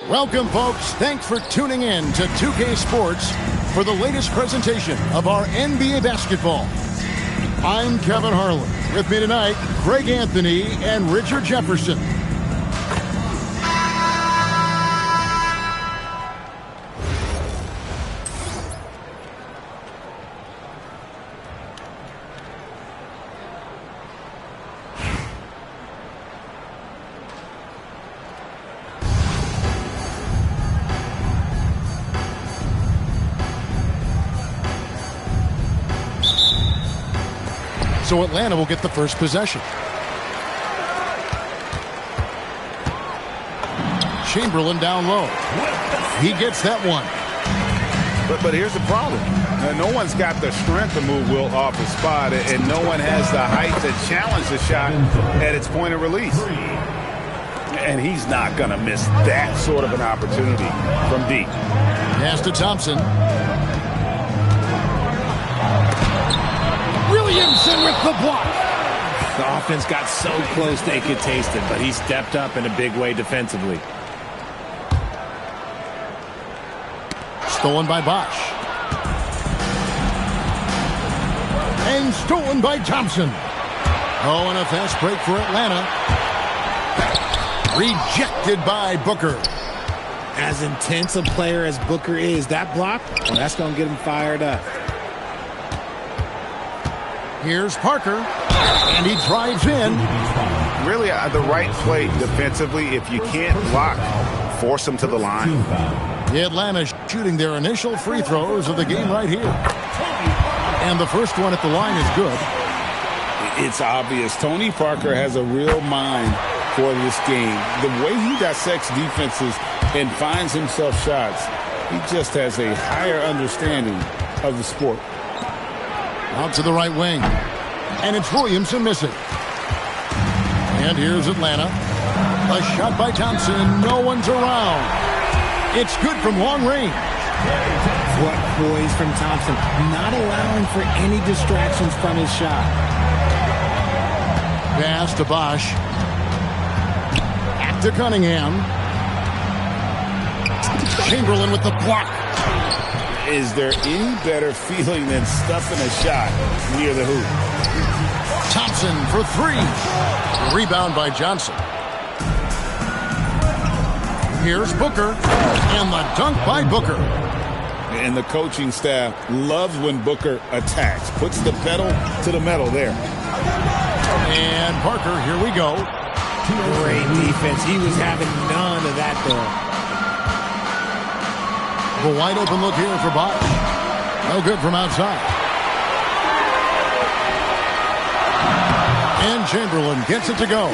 Welcome, folks. Thanks for tuning in to 2K Sports for the latest presentation of our NBA basketball. I'm Kevin Harlan. With me tonight, Greg Anthony and Richard Jefferson. So Atlanta will get the first possession. Chamberlain down low. He gets that one. But here's the problem. No one's got the strength to move Will off the spot, and no one has the height to challenge the shot at its point of release. And he's not going to miss that sort of an opportunity from deep. Pass to Thompson. Williamson with the block. The offense got so close they could taste it, but he stepped up in a big way defensively. Stolen by Bosch. And stolen by Thompson. Oh, and a fast break for Atlanta. Rejected by Booker. As intense a player as Booker is, that block, well, that's going to get him fired up. Here's Parker, and he drives in. Really, the right play defensively. If you can't block, force them to the line. The Atlanta shooting their initial free throws of the game right here. And the first one at the line is good. It's obvious. Tony Parker has a real mind for this game. The way he dissects defenses and finds himself shots, he just has a higher understanding of the sport. Out to the right wing. And it's Williamson missing. And here's Atlanta. A shot by Thompson. No one's around. It's good from long range. What poise from Thompson. Not allowing for any distractions from his shot. Pass to Bosch. Back to Cunningham. Chamberlain with the block. Is there any better feeling than stuffing a shot near the hoop? Thompson for three. Rebound by Johnson. Here's Booker. And the dunk by Booker. And the coaching staff loves when Booker attacks. Puts the pedal to the metal there. And Parker, here we go. Great defense. He was having none of that there. The wide open look here for Bosch. No good from outside. And Chamberlain gets it to go.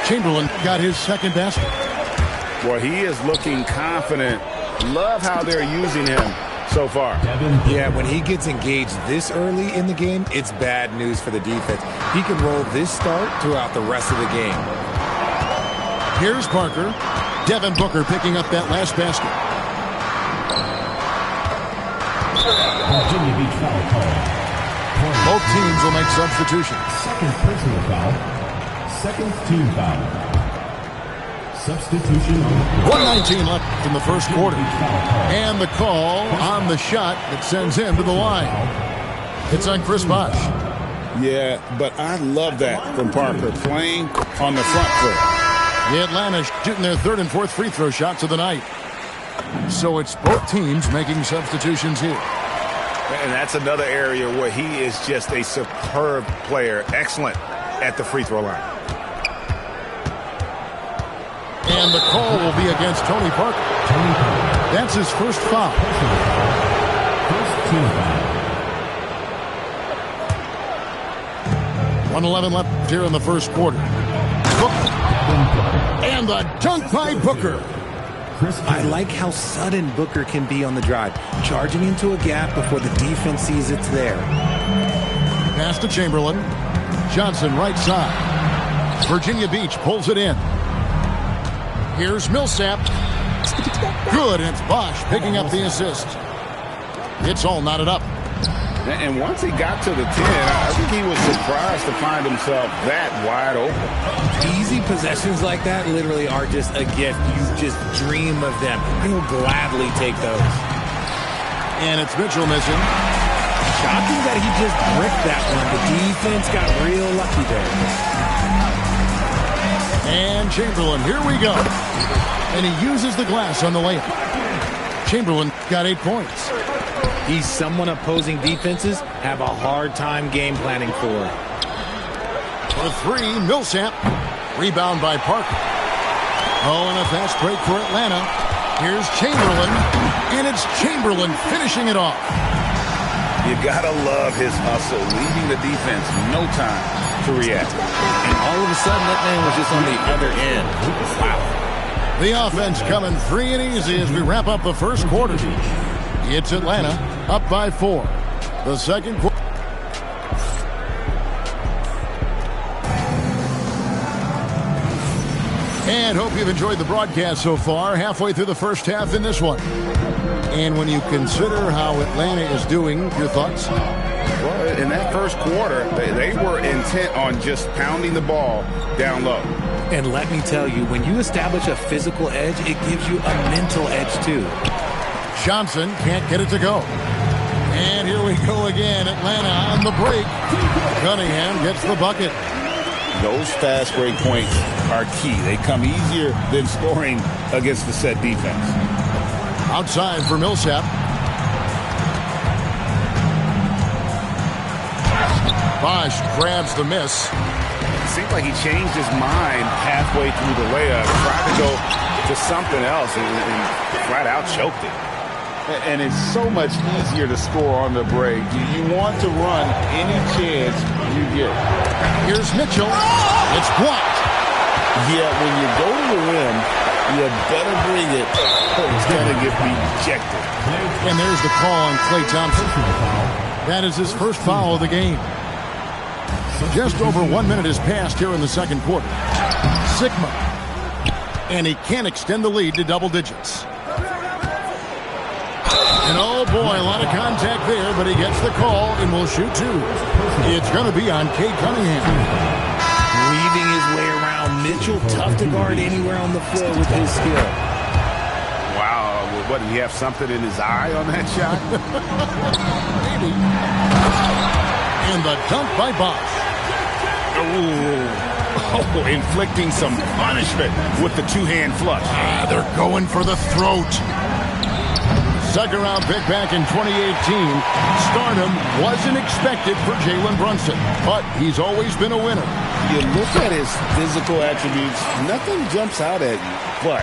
Chamberlain got his second basket. Boy, he is looking confident. Love how they're using him so far. Yeah, when he gets engaged this early in the game, it's bad news for the defense. He can roll this start throughout the rest of the game. Here's Parker. Devin Booker picking up that last basket. Virginia Beach foul call. Both teams will make substitutions. Second personal foul. Second team foul. Substitution on the 1:19 left in the first quarter. And the call on the shot that sends him to the line. It's on Chris Bosch. Yeah, but I love that from Parker, playing on the front foot. The Atlanta shooting their third and fourth free throw shots of the night. So it's both teams making substitutions here. And that's another area where he is just a superb player. Excellent at the free throw line. And the call will be against Tony Parker. That's his first foul. First team foul. 1:11 left here in the first quarter. Booker. And the dunk by Booker. I like how sudden Booker can be on the drive, charging into a gap before the defense sees it's there. Pass to Chamberlain. Johnson right side. Virginia Beach pulls it in. Here's Millsap. Good, and it's Bosch picking up the assist. It's all knotted up. And once he got to the 10, I think he was surprised to find himself that wide open. Easy possessions like that literally are just a gift. You just dream of them. He'll gladly take those. And it's Mitchell missing. Shocking that he just bricked that one. The defense got real lucky there. And Chamberlain, here we go. And he uses the glass on the layup. Chamberlain got 8 points. He's someone opposing defenses have a hard time game planning for. For 3, Millsap. Rebound by Parker. Oh, and a fast break for Atlanta. Here's Chamberlain. And it's Chamberlain finishing it off. You gotta love his hustle, leaving the defense no time to react. And all of a sudden, that man was just on the other end. Wow. The offense coming free and easy as we wrap up the first quarter. It's Atlanta up by 4. The second quarter. And hope you've enjoyed the broadcast so far. Halfway through the first half in this one. And when you consider how Atlanta is doing, your thoughts? Well, in that first quarter, they were intent on just pounding the ball down low. And let me tell you, when you establish a physical edge, it gives you a mental edge too. Johnson can't get it to go. And here we go again. Atlanta on the break. Cunningham gets the bucket. Those fast break points are key. They come easier than scoring against the set defense. Outside for Millsap. Bosch grabs the miss. It seemed like he changed his mind halfway through the layup, tried to go to something else, and flat out choked it. And it's so much easier to score on the break. You want to run any chance you get. Here's Mitchell. It's blocked. Yeah, when you go to the rim, you better bring it or it's going to get rejected. And there's the call on Klay Thompson. That is his first foul of the game. Just over 1 minute has passed here in the second quarter. Sigma. And he can't extend the lead to double digits. And oh boy, a lot of contact there, but he gets the call and will shoot 2. It's going to be on Cade Cunningham. Weaving his way around. Mitchell, tough to guard anywhere on the floor with his skill. Wow, what, did he have something in his eye on that shot? Maybe. And the dunk by Bosch. Oh, inflicting some punishment with the two-hand flush. They're going for the throat. Second round pick back in 2018. Stardom wasn't expected for Jalen Brunson, but he's always been a winner. You look at his physical attributes, nothing jumps out at you, but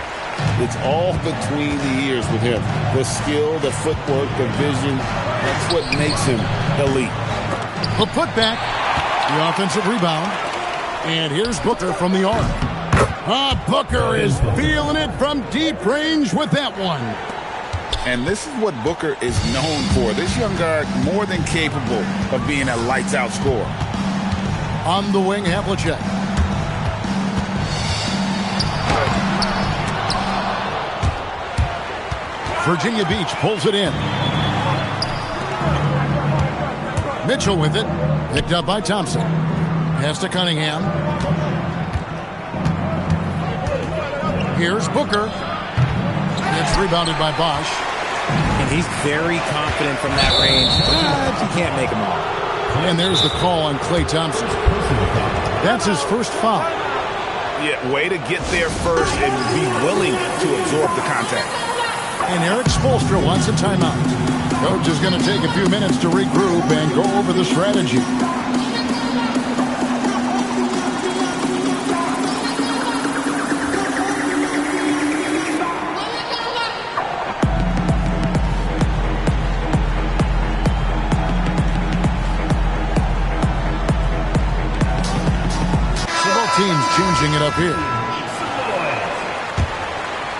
it's all between the ears with him. The skill, the footwork, the vision, that's what makes him elite. The putback, the offensive rebound, and here's Booker from the arc. Booker is feeling it from deep range with that one. And this is what Booker is known for. This young guard more than capable of being a lights-out scorer. On the wing, Havlicek. Virginia Beach pulls it in. Mitchell with it. Picked up by Thompson. Pass to Cunningham. Here's Booker. It's rebounded by Bosch. And he's very confident from that range, but he can't make them all. And there's the call on Klay Thompson. That's his first foul. Yeah, way to get there first and be willing to absorb the contact. And Eric Spoelstra wants a timeout. Coach is going to take a few minutes to regroup and go over the strategy. Teams changing it up here.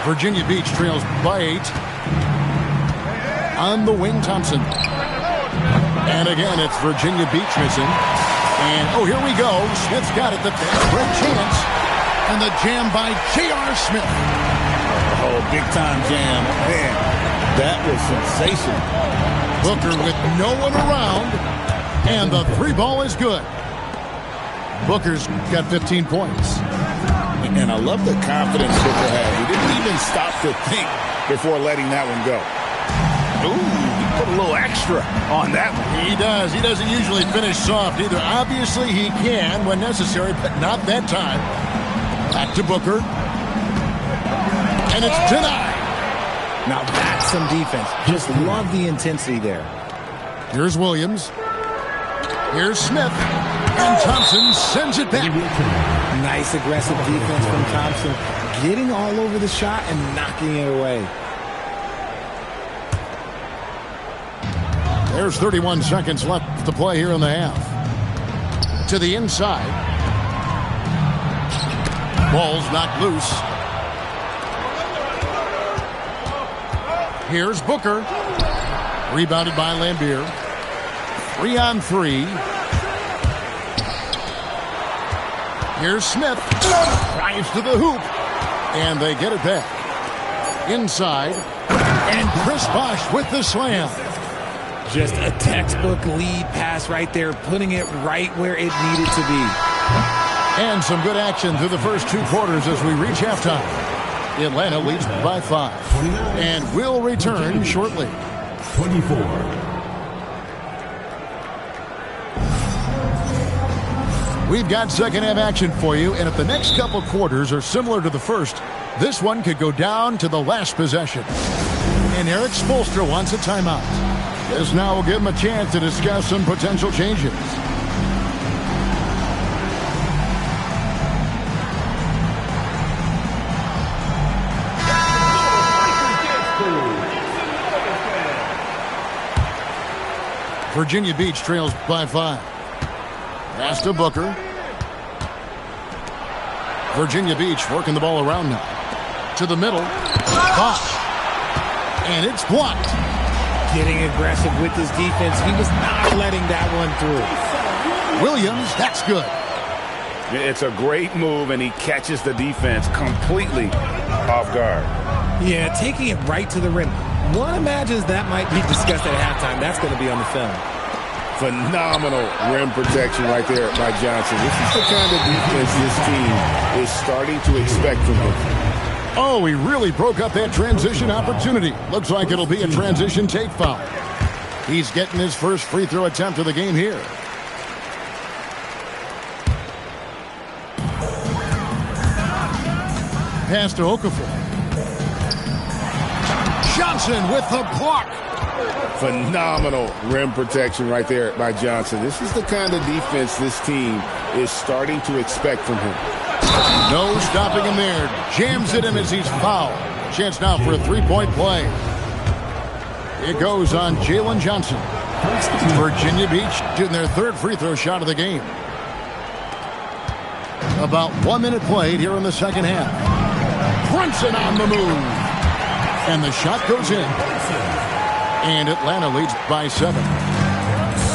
Virginia Beach trails by 8. On the wing, Thompson. And again, it's Virginia Beach missing. And, oh, here we go. Smith's got it. The fast break chance. And the jam by J.R. Smith. Oh, big-time jam. Man, that was sensational. Booker with no one around, and the three ball is good. Booker's got 15 points. And I love the confidence Booker had. He didn't even stop to think before letting that one go. Ooh, he put a little extra on that one. He does. He doesn't usually finish soft either. Obviously, he can when necessary, but not that time. Back to Booker. And it's denied. Now that's some defense. Just love the intensity there. Here's Williams. Here's Smith. And Thompson sends it back. Nice aggressive defense from Thompson. Getting all over the shot and knocking it away. There's 31 seconds left to play here in the half. To the inside. Ball's knocked loose. Here's Booker. Rebounded by Lambier. 3-on-3. Here's Smith. Drives to the hoop. And they get it back. Inside. And Chris Bosh with the slam. Just a textbook lead pass right there, putting it right where it needed to be. And some good action through the first two quarters as we reach halftime. Atlanta leads by 5. And will return shortly. 24. We've got second half action for you, and if the next couple quarters are similar to the first, this one could go down to the last possession. And Eric Spoelstra wants a timeout. This now will give him a chance to discuss some potential changes. Virginia Beach trails by 5. Pass to Booker. Virginia Beach working the ball around now. To the middle. Bosh. And it's blocked. Getting aggressive with his defense. He was not letting that one through. Williams, that's good. It's a great move, and he catches the defense completely off guard. Yeah, taking it right to the rim. One imagines that might be discussed at halftime. That's going to be on the film. Phenomenal rim protection right there by Johnson. This is the kind of defense this team is starting to expect from him. Oh, he really broke up that transition opportunity. Looks like it'll be a transition take foul. He's getting his first free throw attempt of the game here. Pass to Okafor. Johnson with the block. Phenomenal rim protection right there by Johnson. This is the kind of defense this team is starting to expect from him. No stopping him there. Jams it in as he's fouled. Chance now for a three-point play. It goes on Jalen Johnson. Virginia Beach getting their third free throw shot of the game. About 1 minute played here in the second half. Brunson on the move. And the shot goes in. And Atlanta leads by 7.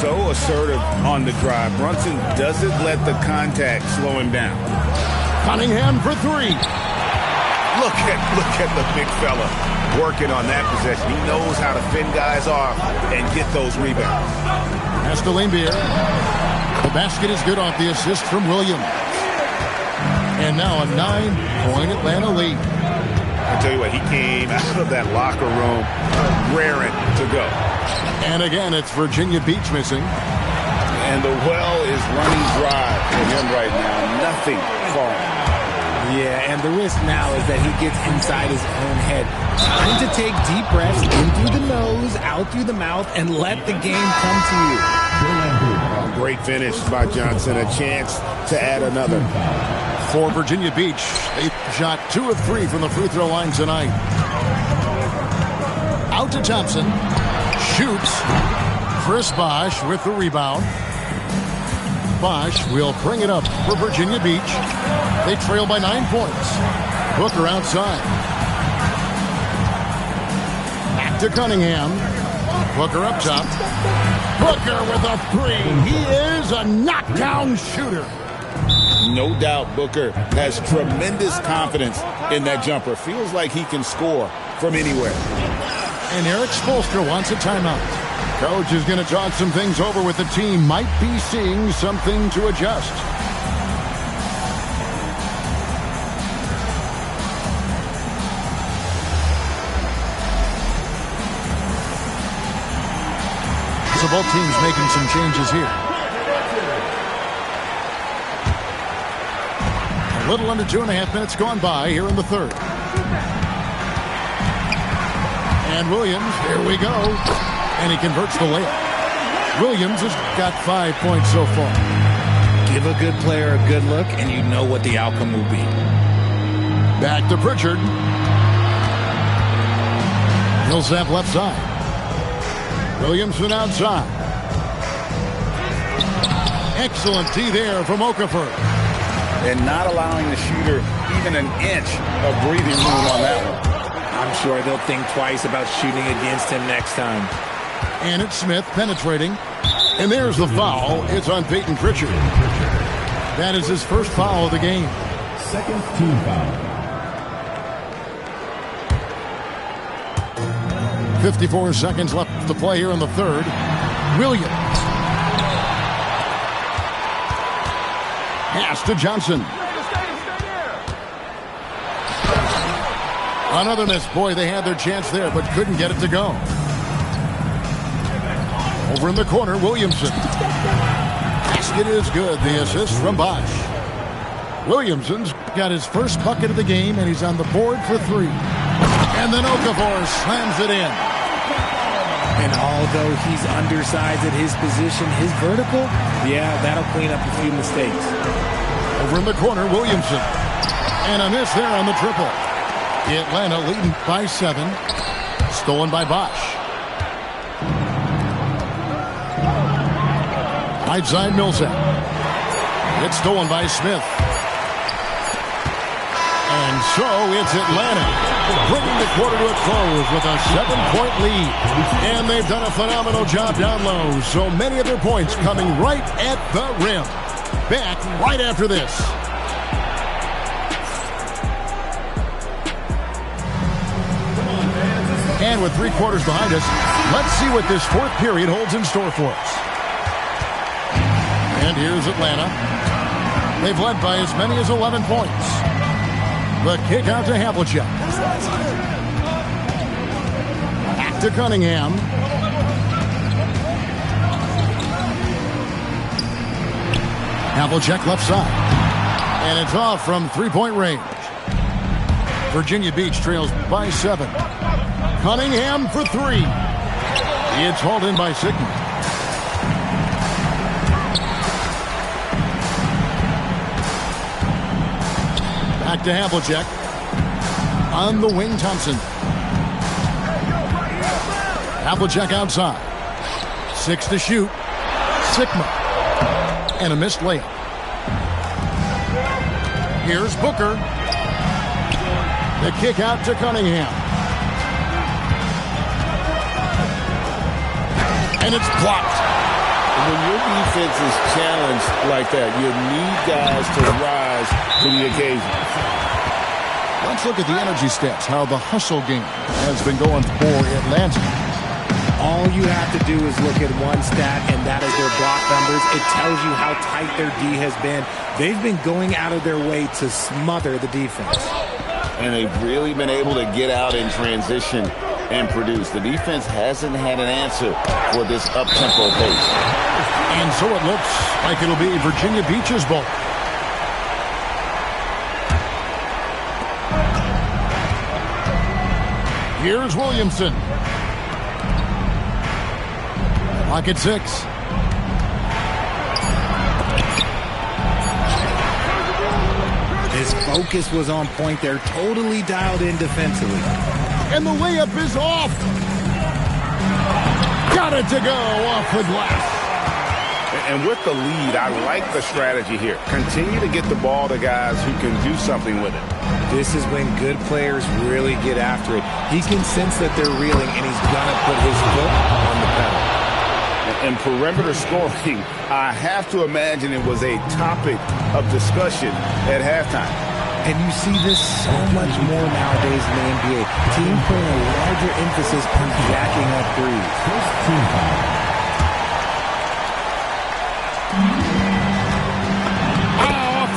So assertive on the drive. Brunson doesn't let the contact slow him down. Cunningham for 3. Look at the big fella working on that possession. He knows how to fend guys off and get those rebounds. That's to Lambier. The basket is good off the assist from Williams. And now a 9-point Atlanta lead. I tell you what, he came out of that locker room raring to go. And again, it's Virginia Beach missing. And the well is running dry for him right now. Nothing falling. Yeah, and the risk now is that he gets inside his own head. Time to take deep breaths in through the nose, out through the mouth, and let the game come to you. Great finish by Johnson. A chance to add another. For Virginia Beach, they shot 2 of 3 from the free throw line tonight. Out to Thompson. Shoots. Chris Bosh with the rebound. Bosh will bring it up for Virginia Beach. They trail by 9 points. Booker outside. Back to Cunningham. Booker up top. Booker with a 3. He is a knockdown shooter. No doubt Booker has tremendous confidence in that jumper. Feels like he can score from anywhere. And Eric Spoelstra wants a timeout. Coach is going to talk some things over with the team. Might be seeing something to adjust. So both teams making some changes here. A little under 2.5 minutes gone by here in the third. And Williams, here we go. And he converts the layup. Williams has got 5 points so far. Give a good player a good look, and you know what the outcome will be. Back to Pritchard. Millsap left side. Williamson outside. Excellent D there from Okafor. And not allowing the shooter even an inch of breathing room on that one. I'm sure they'll think twice about shooting against him next time. And it's Smith penetrating. And there's the foul. It's on Peyton Pritchard. That is his first foul of the game. Second team foul. 54 seconds left to play here in the third. Williams. Pass to Johnson. Another miss. Boy, they had their chance there, but couldn't get it to go. Over in the corner, Williamson. Basket is good. The assist from Bosch. Williamson's got his first bucket of the game, and he's on the board for 3. And then Okafor slams it in. And although he's undersized at his position, his vertical, yeah, that'll clean up a few mistakes. Over in the corner, Williamson. And a miss there on the triple. Atlanta leading by 7. Stolen by Bosch. Right side, Millsap. It's stolen by Smith. And so it's Atlanta bringing the quarter to a close with a 7-point lead. And they've done a phenomenal job down low. So many of their points coming right at the rim. Back right after this. And with 3 quarters behind us, let's see what this fourth period holds in store for us. And here's Atlanta. They've led by as many as 11 points. The kick out to Havlicek. Back to Cunningham. Havlicek left side. And it's off from 3-point range. Virginia Beach trails by 7. Cunningham for 3. It's hauled in by Sigma. Back to Havlicek. On the wing, Thompson. Havlicek outside. 6 to shoot. Sigma. And a missed layup. Here's Booker. The kick out to Cunningham. And it's blocked. When your defense is challenged like that, you need guys to rise to the occasion. Let's look at the energy stats, how the hustle game has been going for Atlanta. All you have to do is look at one stat, and that is their block numbers. It tells you how tight their D has been. They've been going out of their way to smother the defense. And they've really been able to get out in transition and produce. The defense hasn't had an answer for this up-tempo pace. And so it looks like it'll be Virginia Beach's ball. Here's Williamson. Clock at 6. His focus was on point. They're totally dialed in defensively. And the layup is off. Got it to go off the glass. And with the lead, I like the strategy here. Continue to get the ball to guys who can do something with it. This is when good players really get after it. He can sense that they're reeling, and he's going to put his foot on the pedal. And perimeter scoring, I have to imagine it was a topic of discussion at halftime. And you see this so much more nowadays in the NBA. Teams putting a larger emphasis on jacking up threes. First team foul.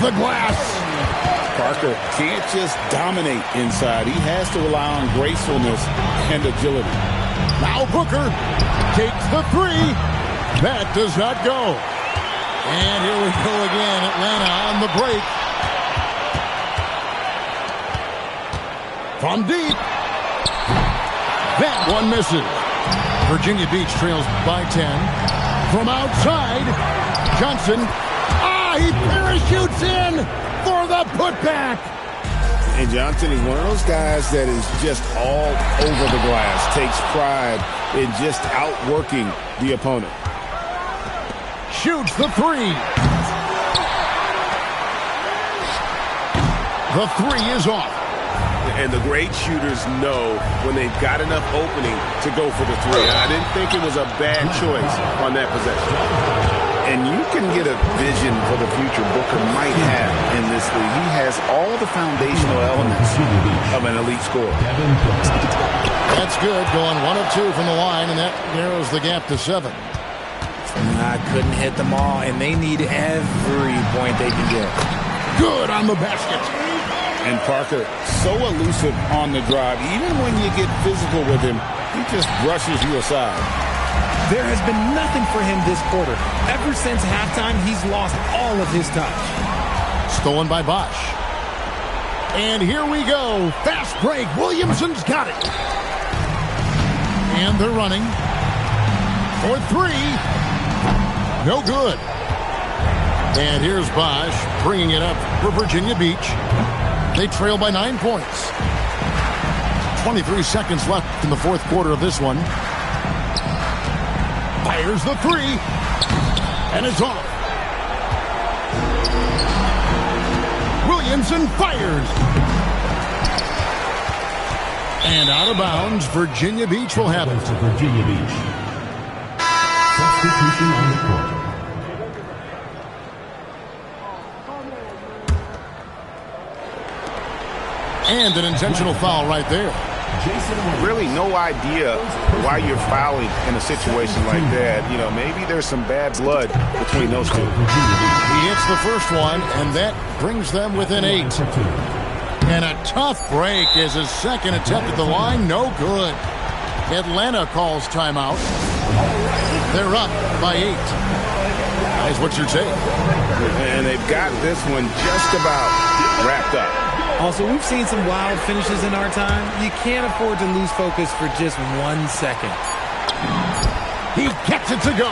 the glass. Parker can't just dominate inside. He has to rely on gracefulness and agility. Now Booker takes the three. That does not go. And here we go again. Atlanta on the break. From deep. That one misses. Virginia Beach trails by 10. From outside, Johnson. He parachutes in for the putback. And Johnson is one of those guys that is just all over the glass, takes pride in just outworking the opponent. Shoots the three. The three is off. And the great shooters know when they've got enough opening to go for the three. I didn't think it was a bad choice on that possession. And you can get a vision for the future Booker might have in this league. He has all the foundational elements of an elite scorer. That's good. Going 1 of 2 from the line, and that narrows the gap to 7. I couldn't hit them all, and they need every point they can get. Good on the basket. And Parker, so elusive on the drive. Even when you get physical with him, he just brushes you aside. There has been nothing for him this quarter. Ever since halftime, he's lost all of his touch. Stolen by Bosch. And here we go. Fast break. Williamson's got it. And they're running. For three. No good. And here's Bosch bringing it up for Virginia Beach. They trail by 9 points. 23 seconds left in the fourth quarter of this one. Fires the three, and it's off. Williamson fires. And out of bounds, Virginia Beach will have it. Virginia Beach. Substitution on the court. And an intentional foul right there. Really no idea why you're fouling in a situation like that. You know, maybe there's some bad blood between those two. He hits the first one, and that brings them within 8. And a tough break as his second attempt at the line, no good. Atlanta calls timeout. They're up by 8. Guys, what's your take? And they've got this one just about wrapped up. Also, we've seen some wild finishes in our time. You can't afford to lose focus for just 1 second. He gets it to go.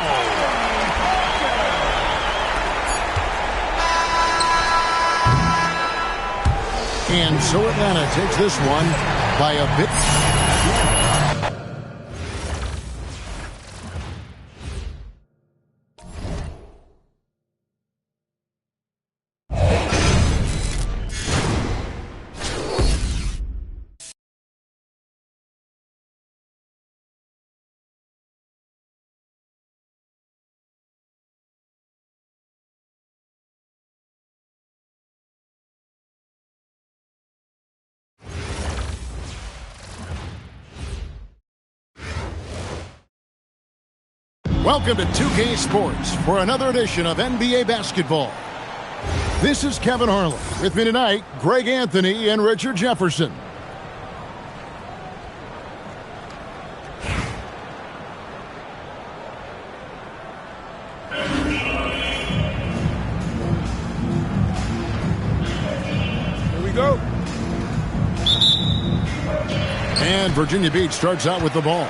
And so Atlanta takes this one by a bit. Welcome to 2K Sports for another edition of NBA basketball. This is Kevin Harlan. With me tonight, Greg Anthony and Richard Jefferson. Here we go. And Virginia Beach starts out with the ball.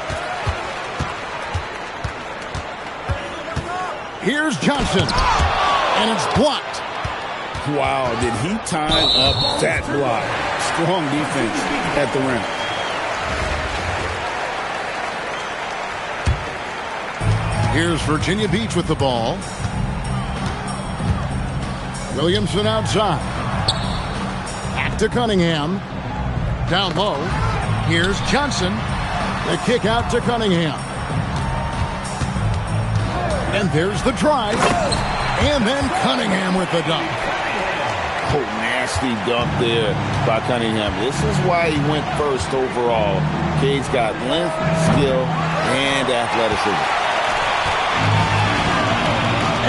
Here's Johnson, and it's blocked. Wow, did he time up that block? Strong defense at the rim. Here's Virginia Beach with the ball. Williamson outside. Back to Cunningham. Down low. Here's Johnson. The kick out to Cunningham. And there's the drive. And then Cunningham with the dunk. Oh, nasty dunk there by Cunningham. This is why he went first overall. Cade's got length, skill, and athleticism.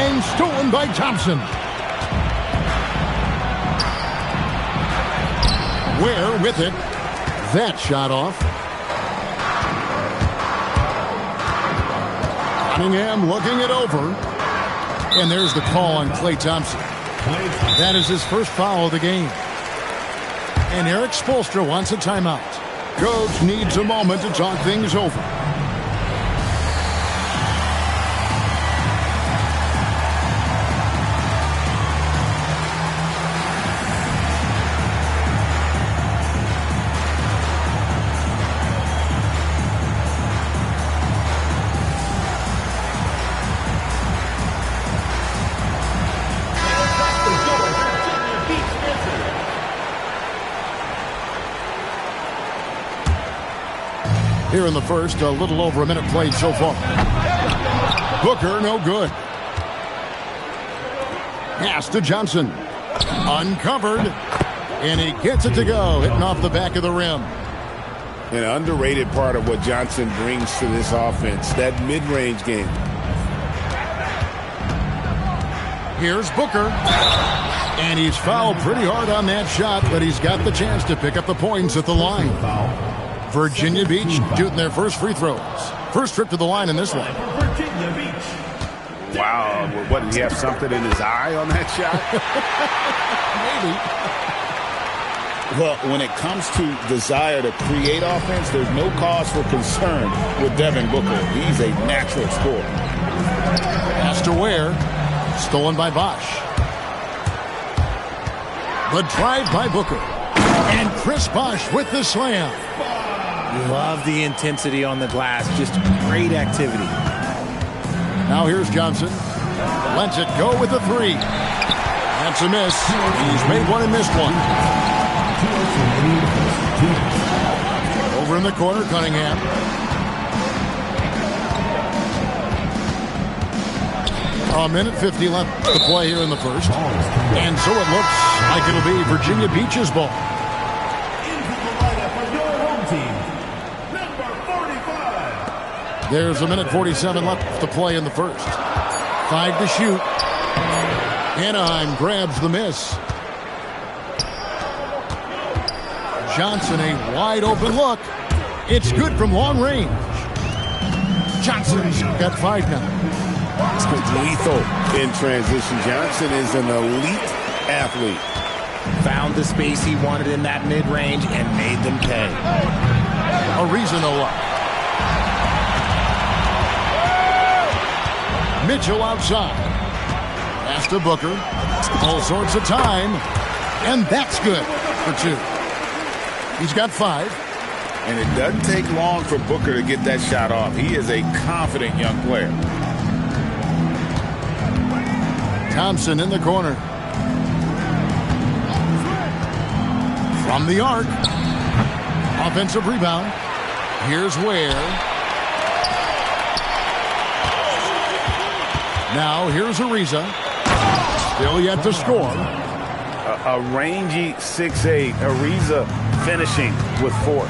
And stolen by Thompson. Ware with it. That shot off. Cunningham looking it over. And there's the call on Klay Thompson. That is his first foul of the game. And Eric Spoelstra wants a timeout. Coach needs a moment to talk things over. Here in the first, a little over a minute played so far. Booker, no good. Pass to Johnson. Uncovered. And he gets it to go, hitting off the back of the rim. An underrated part of what Johnson brings to this offense, that mid-range game. Here's Booker. And he's fouled pretty hard on that shot, but he's got the chance to pick up the points at the line. Virginia Beach shooting their first free throws. First trip to the line in this one. Wow, what, did he have something in his eye on that shot? Maybe. Well, when it comes to desire to create offense, there's no cause for concern with Devin Booker. He's a natural scorer. Pass to Ware. Stolen by Bosch. The drive by Booker. And Chris Bosch with the slam. Love the intensity on the glass. Just great activity. Now here's Johnson. Lets it go with the three. That's a miss. He's made one and missed one. Over in the corner, Cunningham. A minute 50 left to play here in the first. And so it looks like it'll be Virginia Beach's ball. There's a minute 47 left to play in the first. 5 to shoot. Anaheim grabs the miss. Johnson, a wide open look. It's good from long range. Johnson's got 5 now. It's lethal in transition. Johnson is an elite athlete. Found the space he wanted in that mid-range and made them pay. Ariza no luck. Mitchell outside. Pass to Booker. All sorts of time. And that's good for 2. He's got 5. And it doesn't take long for Booker to get that shot off. He is a confident young player. Thompson in the corner. From the arc. Offensive rebound. Here's Ware. Now here's Ariza. Still yet to score. A rangy 6'8". Ariza finishing with force.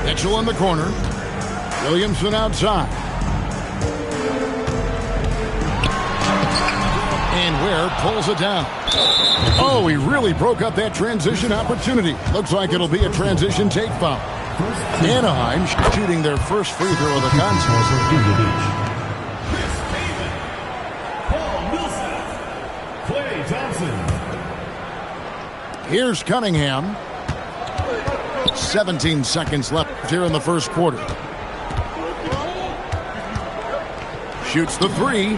Mitchell in the corner. Williamson outside. And Ware pulls it down. Oh, he really broke up that transition opportunity. Looks like it'll be a transition take foul. Anaheim shooting their first free throw of the contest. Here's Cunningham. 17 seconds left here in the first quarter. Shoots the 3.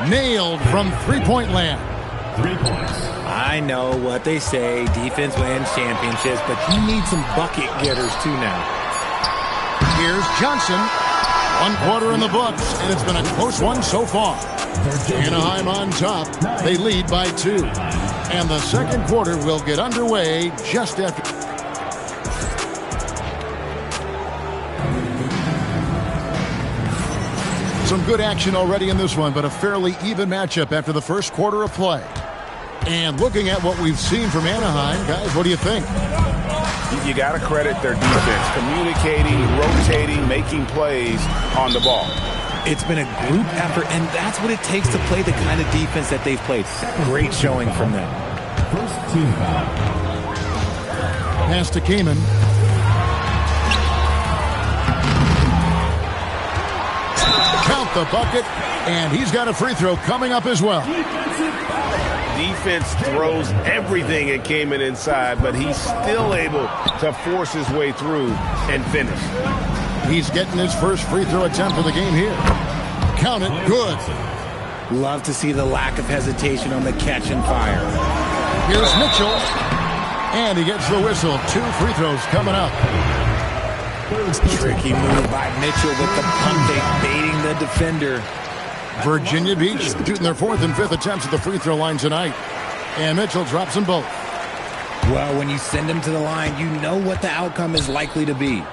Nailed from three-point land. 3 points. I know what they say, defense wins championships, but you need some bucket getters too now. Here's Johnson. 1 quarter in the books, and it's been a close one so far. Anaheim on top. They lead by 2. And the second quarter will get underway just after. Some good action already in this one, but a fairly even matchup after the first quarter of play. And looking at what we've seen from Anaheim, guys, what do you think? You got to credit their defense. Communicating, rotating, making plays on the ball. It's been a group effort, and that's what it takes to play the kind of defense that they've played. Great showing from them. First team foul. Pass to Kaman. Count the bucket, and he's got a free throw coming up as well. Defense throws everything at Kaman inside, but he's still able to force his way through and finish. He's getting his first free throw attempt of the game here. Count it, good. Love to see the lack of hesitation on the catch and fire. Here's Mitchell, and he gets the whistle. 2 free throws coming up. Tricky move by Mitchell with the pump fake, baiting the defender. Virginia Beach shooting their 4th and 5th attempts at the free throw line tonight. And Mitchell drops them both. Well, when you send him to the line, you know what the outcome is likely to be.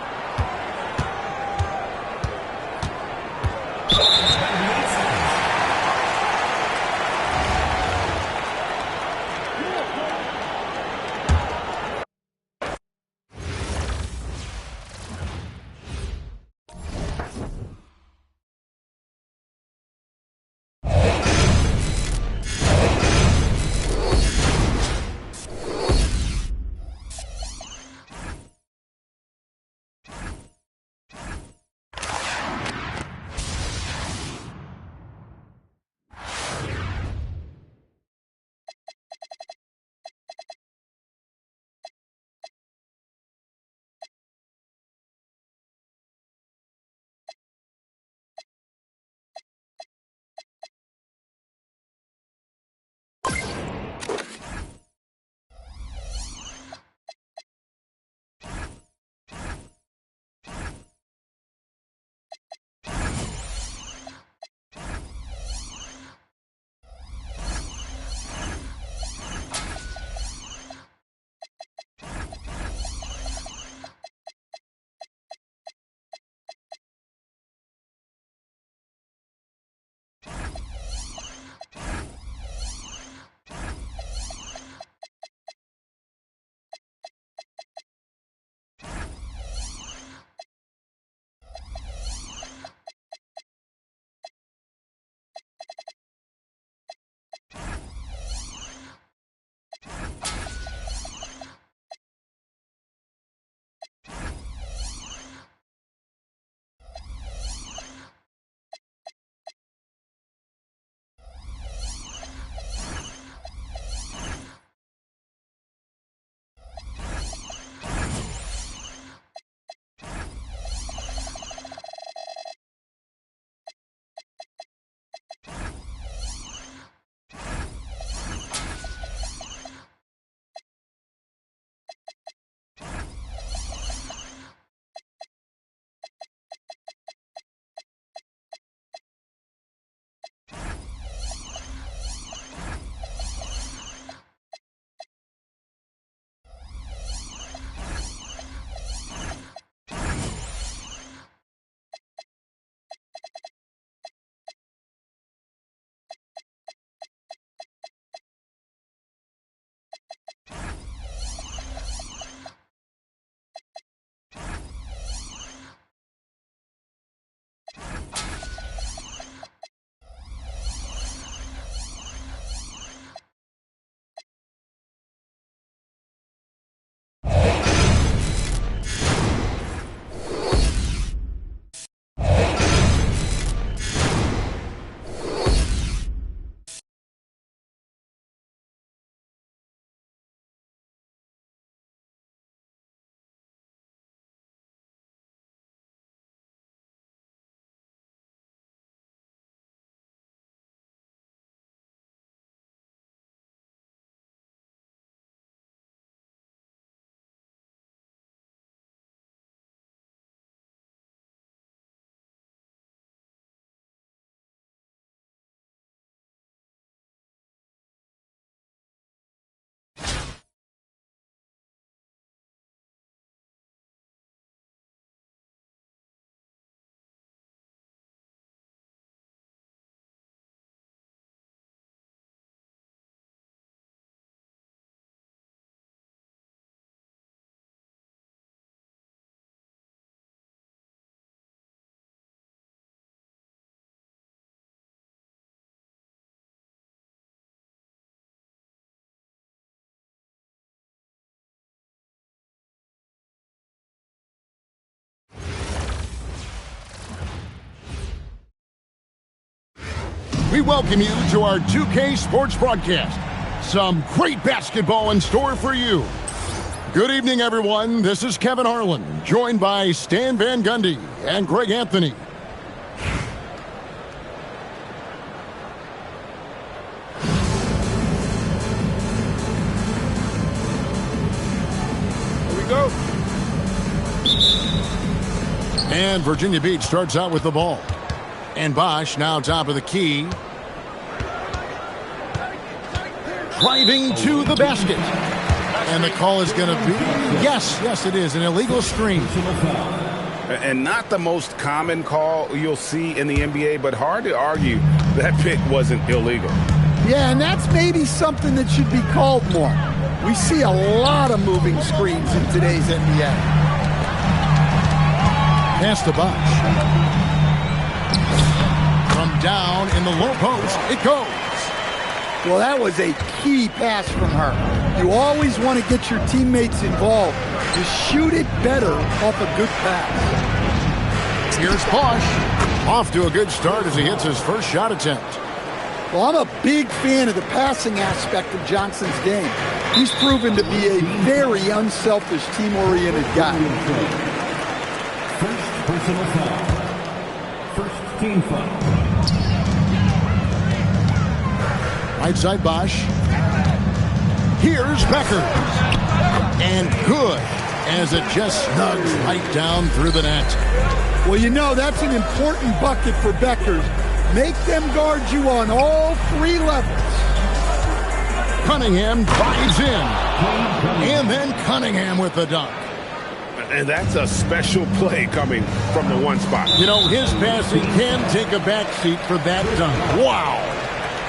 we welcome you to our 2K Sports broadcast. Some great basketball in store for you. Good evening, everyone. This is Kevin Harlan, joined by Stan Van Gundy and Greg Anthony. Go. And Virginia Beach starts out with the ball. And Bosch now top of the key. Driving to the basket. And the call is going to be, yes, it is, an illegal screen. And not the most common call you'll see in the NBA, but hard to argue that pick wasn't illegal. Yeah, and that's maybe something that should be called more. We see a lot of moving screens in today's NBA. Pass to Bosch. From down in the low post, it goes. Well, that was a key pass from her. You always want to get your teammates involved. You shoot it better off a good pass. Here's Bosch. Off to a good start as he hits his first shot attempt. Well, I'm a big fan of the passing aspect of Johnson's game. He's proven to be a very unselfish, team-oriented guy. First personal foul. First team foul. Right side Bosch. Here's Becker. And good as it just snugs right down through the net. Well, you know, that's an important bucket for Beckers. Make them guard you on all three levels. Cunningham drives in. And then Cunningham with the dunk. And that's a special play coming from the one spot. You know, his passing can take a backseat for that dunk. Wow.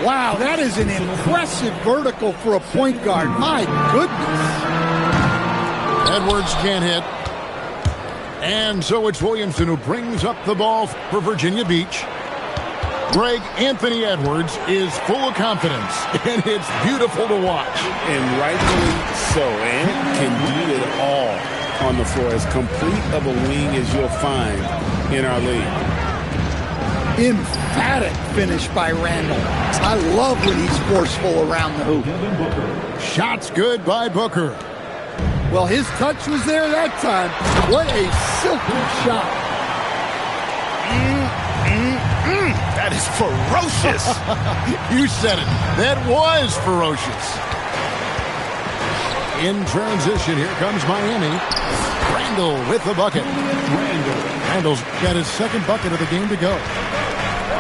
Wow, that is an impressive vertical for a point guard. My goodness. Edwards can't hit. And so it's Williamson who brings up the ball for Virginia Beach. Greg, Anthony Edwards is full of confidence, and it's beautiful to watch. And rightfully so. And can do it all on the floor. As complete of a wing as you'll find in our league. Emphatic finish by Randall. I love when he's forceful around the hoop. Shots good by Booker. Well, his touch was there that time. What a silky shot. That is ferocious. You said it. That was ferocious. In transition, here comes Miami. Randall with the bucket. Randall's got his second bucket of the game to go.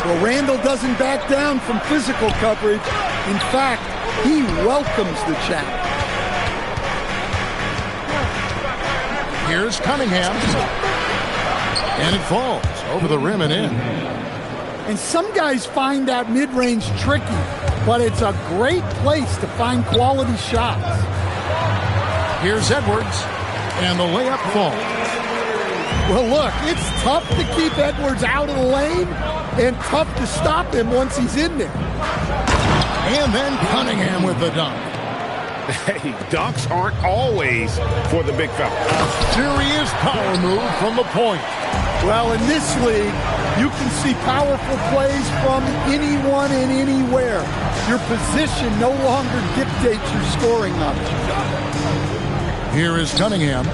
Well, Randall doesn't back down from physical coverage. In fact, he welcomes the challenge. Here's Cunningham. And it falls over the rim and in. And some guys find that mid-range tricky, but it's a great place to find quality shots. Here's Edwards, and the layup falls. Well, look, it's tough to keep Edwards out of the lane and tough to stop him once he's in there. And then Cunningham with the dunk. Hey, dunks aren't always for the big fella. A serious power move from the point. Well, in this league, you can see powerful plays from anyone and anywhere. Your position no longer dictates your scoring options. Here is Cunningham,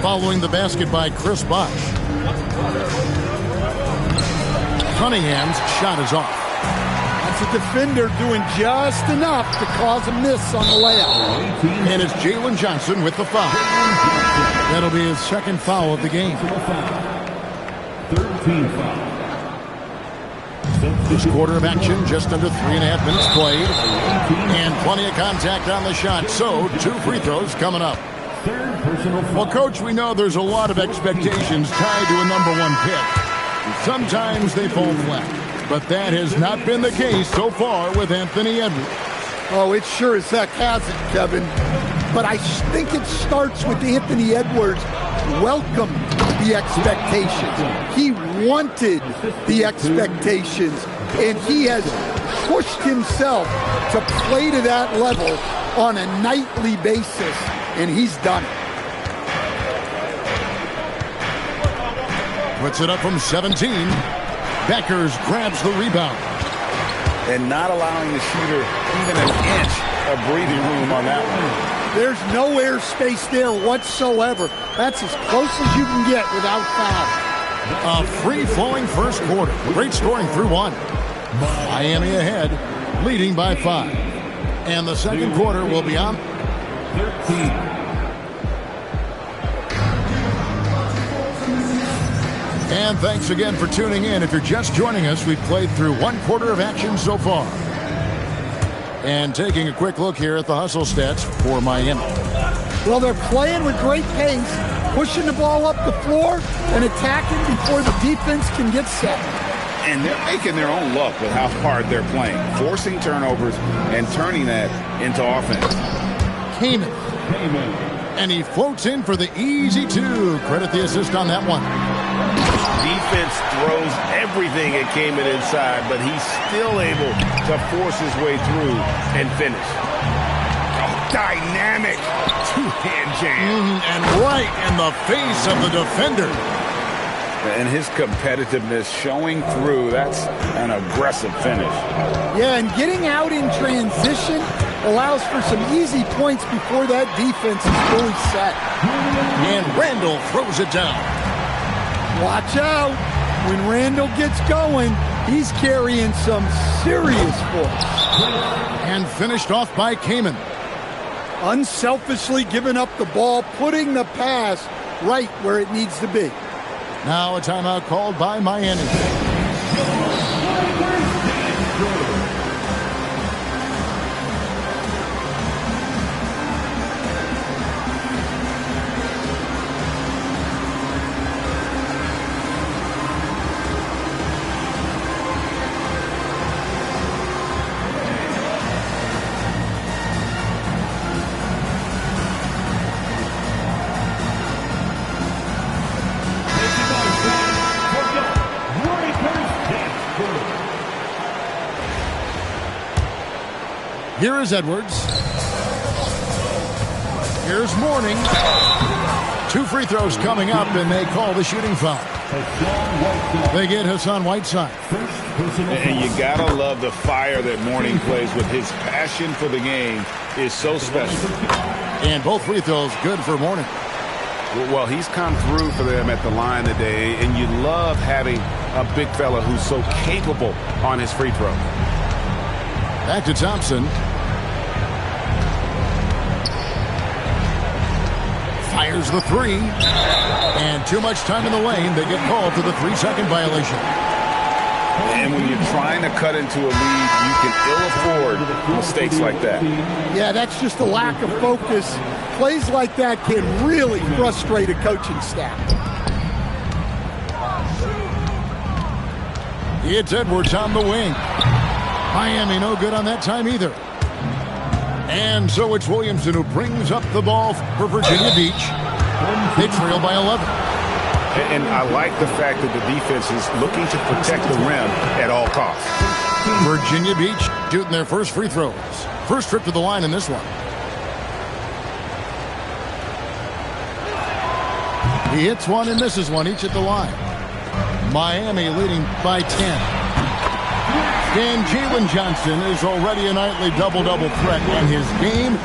following the basket by Chris Bosch. Cunningham's shot is off. That's a defender doing just enough to cause a miss on the layup. And it's Jalen Johnson with the foul. That'll be his second foul of the game. Third team foul. This quarter of action, just under 3.5 minutes played. And plenty of contact on the shot, so 2 free throws coming up. Third personal foul. Well, Coach, we know there's a lot of expectations tied to a #1 pick. Sometimes they fall flat, but that has not been the case so far with Anthony Edwards. Oh, it sure as heck hasn't, Kevin. But I think it starts with Anthony Edwards welcomed the expectations. He wanted the expectations, and he has pushed himself to play to that level on a nightly basis, and he's done it. Puts it up from 17. Beckers grabs the rebound. and not allowing the shooter even an inch of breathing room on that one. There's no air space there whatsoever. That's as close as you can get without foul. A free-flowing first quarter. Great scoring through one. Miami ahead, leading by 5. And the second quarter will be on 13. And thanks again for tuning in. If you're just joining us, we've played through one quarter of action so far. And taking a quick look here at the hustle stats for Miami. Well, they're playing with great pace, pushing the ball up the floor and attacking before the defense can get set. And they're making their own luck with how hard they're playing, forcing turnovers and turning that into offense. Kaman. And he floats in for the easy 2. Credit the assist on that one. Defense throws everything at Kaman inside, but he's still able to force his way through and finish. Oh, dynamic two-hand jam. And right in the face of the defender. And his competitiveness showing through. That's an aggressive finish. Yeah, and getting out in transition allows for some easy points before that defense is fully set. And Randall throws it down. Watch out. When Randall gets going, he's carrying some serious force. And finished off by Kaman. Unselfishly giving up the ball, putting the pass right where it needs to be. Now a timeout called by Miami. Here is Edwards. Here's Mourning. 2 free throws coming up, and they call the shooting foul. They get Hassan Whiteside. And you gotta love the fire that Mourning plays with. His passion for the game is so special. And both free throws good for Mourning. Well, he's come through for them at the line today, and you love having a big fella who's so capable on his free throw. Back to Thompson. Fires the 3. And too much time in the lane. They get called for the 3-second violation. And when you're trying to cut into a lead, you can ill afford mistakes like that. Yeah, that's just a lack of focus. Plays like that can really frustrate a coaching staff. It's Edwards on the wing. Miami no good on that time either. And so it's Williamson who brings up the ball for Virginia Beach. They trail by 11. And I like the fact that the defense is looking to protect the rim at all costs. Virginia Beach shooting their first free throws. First trip to the line in this one. He hits one and misses one, each at the line. Miami leading by 10. And Jalen Johnson is already a nightly double-double threat, and his game,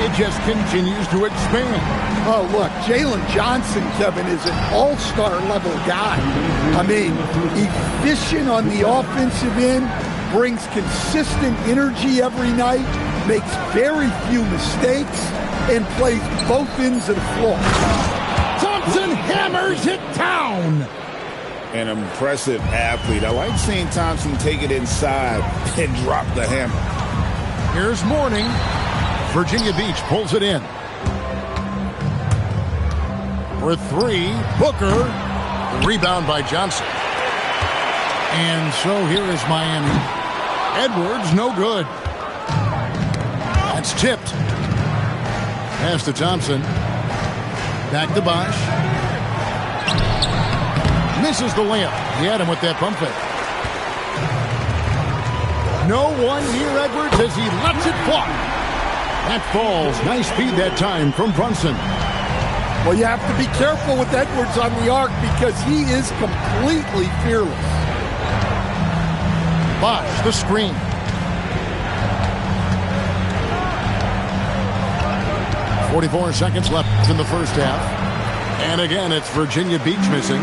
it just continues to expand. Oh, look, Jalen Johnson, Kevin, is an all-star level guy. I mean, efficient on the offensive end, brings consistent energy every night, makes very few mistakes, and plays both ends of the floor. Thompson hammers it down. An impressive athlete. I like seeing Thompson take it inside and drop the hammer. Here's Mourning. Virginia Beach pulls it in. For 3, Booker. The rebound by Johnson. And so here is Miami. Edwards, no good. That's tipped. Pass to Thompson. Back to Bosch. Misses the layup. He had him with that pump fake. No one near Edwards as he lets it fly. That falls. Nice speed that time from Brunson. Well, you have to be careful with Edwards on the arc because he is completely fearless. Bosch, the screen. 44 seconds left in the first half. And again, it's Virginia Beach missing.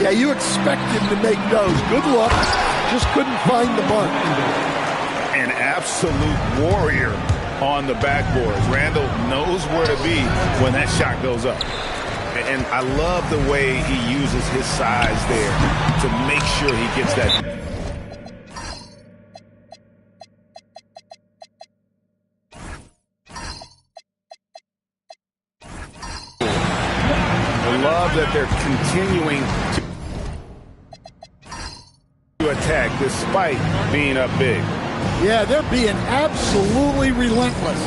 Yeah, you expect him to make those. Good luck. Just couldn't find the mark. An absolute warrior on the backboards. Randall knows where to be when that shot goes up. And I love the way he uses his size there to make sure he gets that. I love that they're continuing to attack despite being up big. Yeah, they're being absolutely relentless,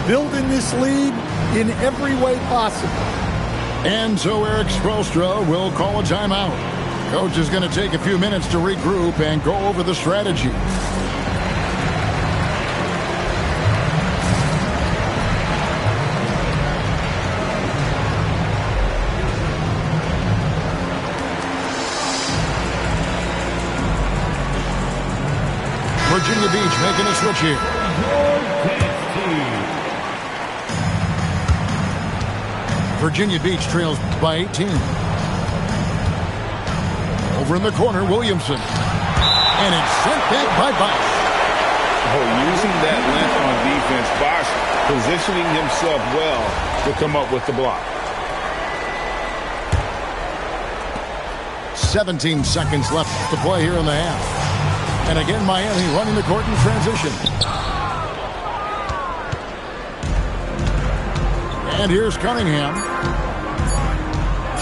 building this lead in every way possible. And so Eric Spoelstra will call a timeout. Coach is going to take a few minutes to regroup and go over the strategy. Virginia Beach making a switch here. Virginia Beach trails by 18. Over in the corner, Williamson. And it's sent back by Bosch. Oh, using that length on defense, Bosch positioning himself well to come up with the block. 17 seconds left to play here in the half. And again, Miami running the court in transition. And here's Cunningham.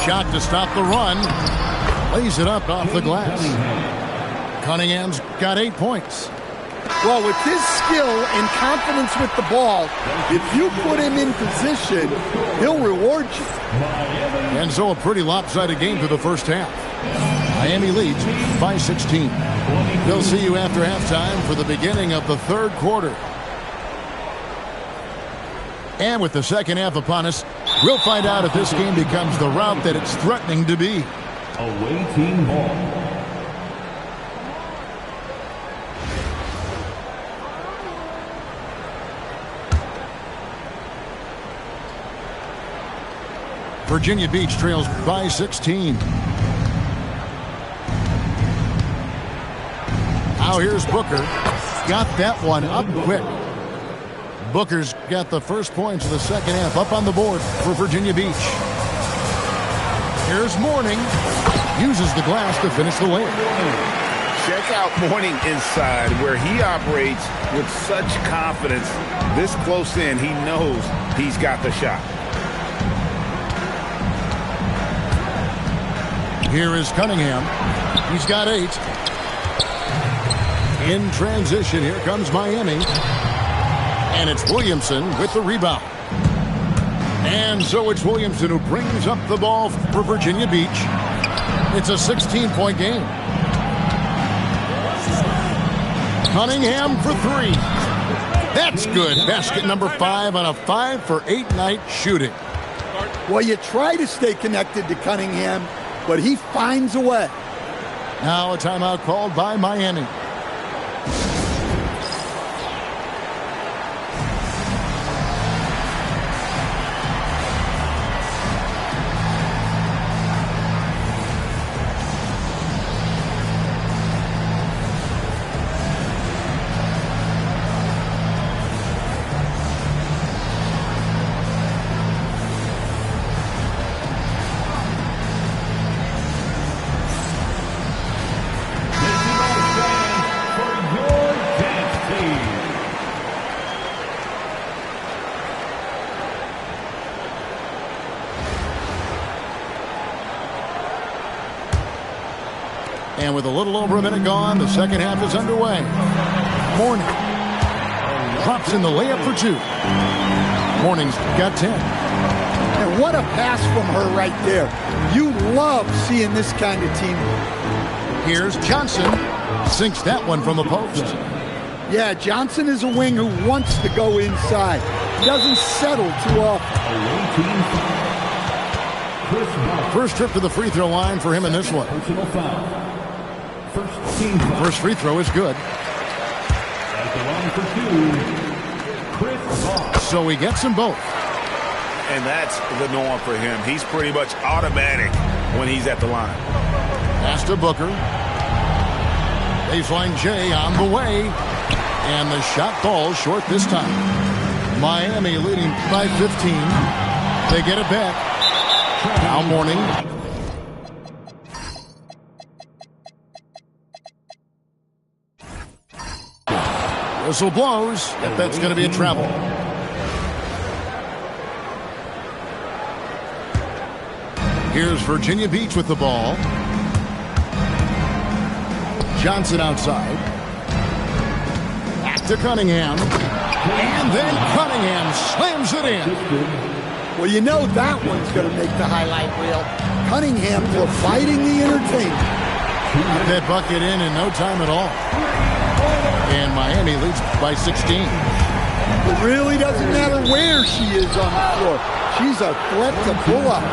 Shot to stop the run. Lays it up off the glass. Cunningham's got 8 points. Well, with his skill and confidence with the ball, if you put him in position, he'll reward you. And so a pretty lopsided game for the first half. Miami leads by 16. They'll see you after halftime for the beginning of the third quarter. And with the second half upon us, we'll find out if this game becomes the route that it's threatening to be. Away team ball. Virginia Beach trails by 16. Now here's Booker. Got that one up quick. Booker's got the first points of the second half up on the board for Virginia Beach. Here's Mourning. Uses the glass to finish the layup. Check out Mourning inside where he operates with such confidence. This close in, he knows he's got the shot. Here is Cunningham. He's got 8. In transition, here comes Miami. And it's Williamson with the rebound. And so it's Williamson who brings up the ball for Virginia Beach. It's a 16-point game. Cunningham for 3. That's good. Basket number 5 on a 5-for-8 night shooting. Well, you try to stay connected to Cunningham, but he finds a way. Now a timeout called by Miami. And with a little over a minute gone, the second half is underway. Mourning drops in the layup for 2. Mourning's got 10. And what a pass from her right there. You love seeing this kind of teamwork. Here's Johnson. Sinks that one from the post. Yeah, Johnson is a wing who wants to go inside. He doesn't settle too often. First trip to the free throw line for him in this one. First free throw is good. At the line for 2, Chris Bosh. So he gets them both. And that's the norm for him. He's pretty much automatic when he's at the line. Pass to Booker. Baseline J on the way. And the shot falls short this time. Miami leading by 15. They get it back. Now Mourning. Whistle blows. If that's going to be a travel. Here's Virginia Beach with the ball. Johnson outside. Back to Cunningham. And then Cunningham slams it in. Well, you know that one's going to make the highlight reel. Cunningham providing the entertainment. Got that bucket in no time at all. And Miami leads by 16. It really doesn't matter where she is on the floor. She's a threat to pull up.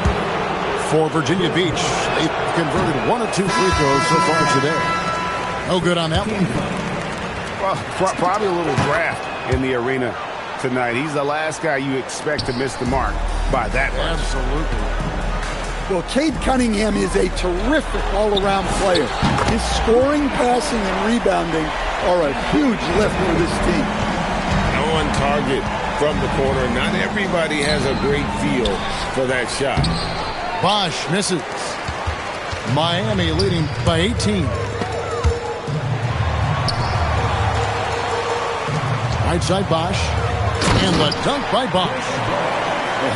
For Virginia Beach, they've converted 1 of 2 free throws so far today. No good on that one. Well, probably a little draft in the arena tonight. He's the last guy you expect to miss the mark by that much. Absolutely. Well, Cade Cunningham is a terrific all-around player. His scoring, passing, and rebounding are a huge lift for this team. On target from the corner. Not everybody has a great feel for that shot. Bosch misses. Miami leading by 18. Right side Bosch. And the dunk by Bosch.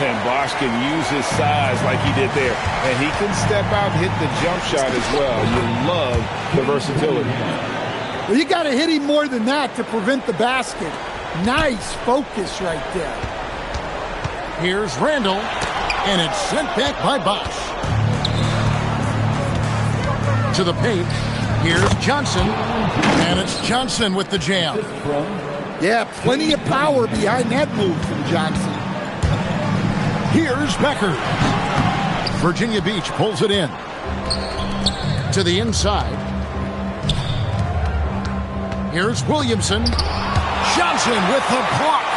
And Bosch can use his size like he did there. And he can step out and hit the jump shot as well. You love the versatility. Well, you got to hit him more than that to prevent the basket. Nice focus right there. Here's Randall. And it's sent back by Bosch. To the paint. Here's Johnson. And it's Johnson with the jam. Yeah, plenty of power behind that move from Johnson. Here's Becker. Virginia Beach pulls it in. To the inside. Here's Williamson. Johnson with the block.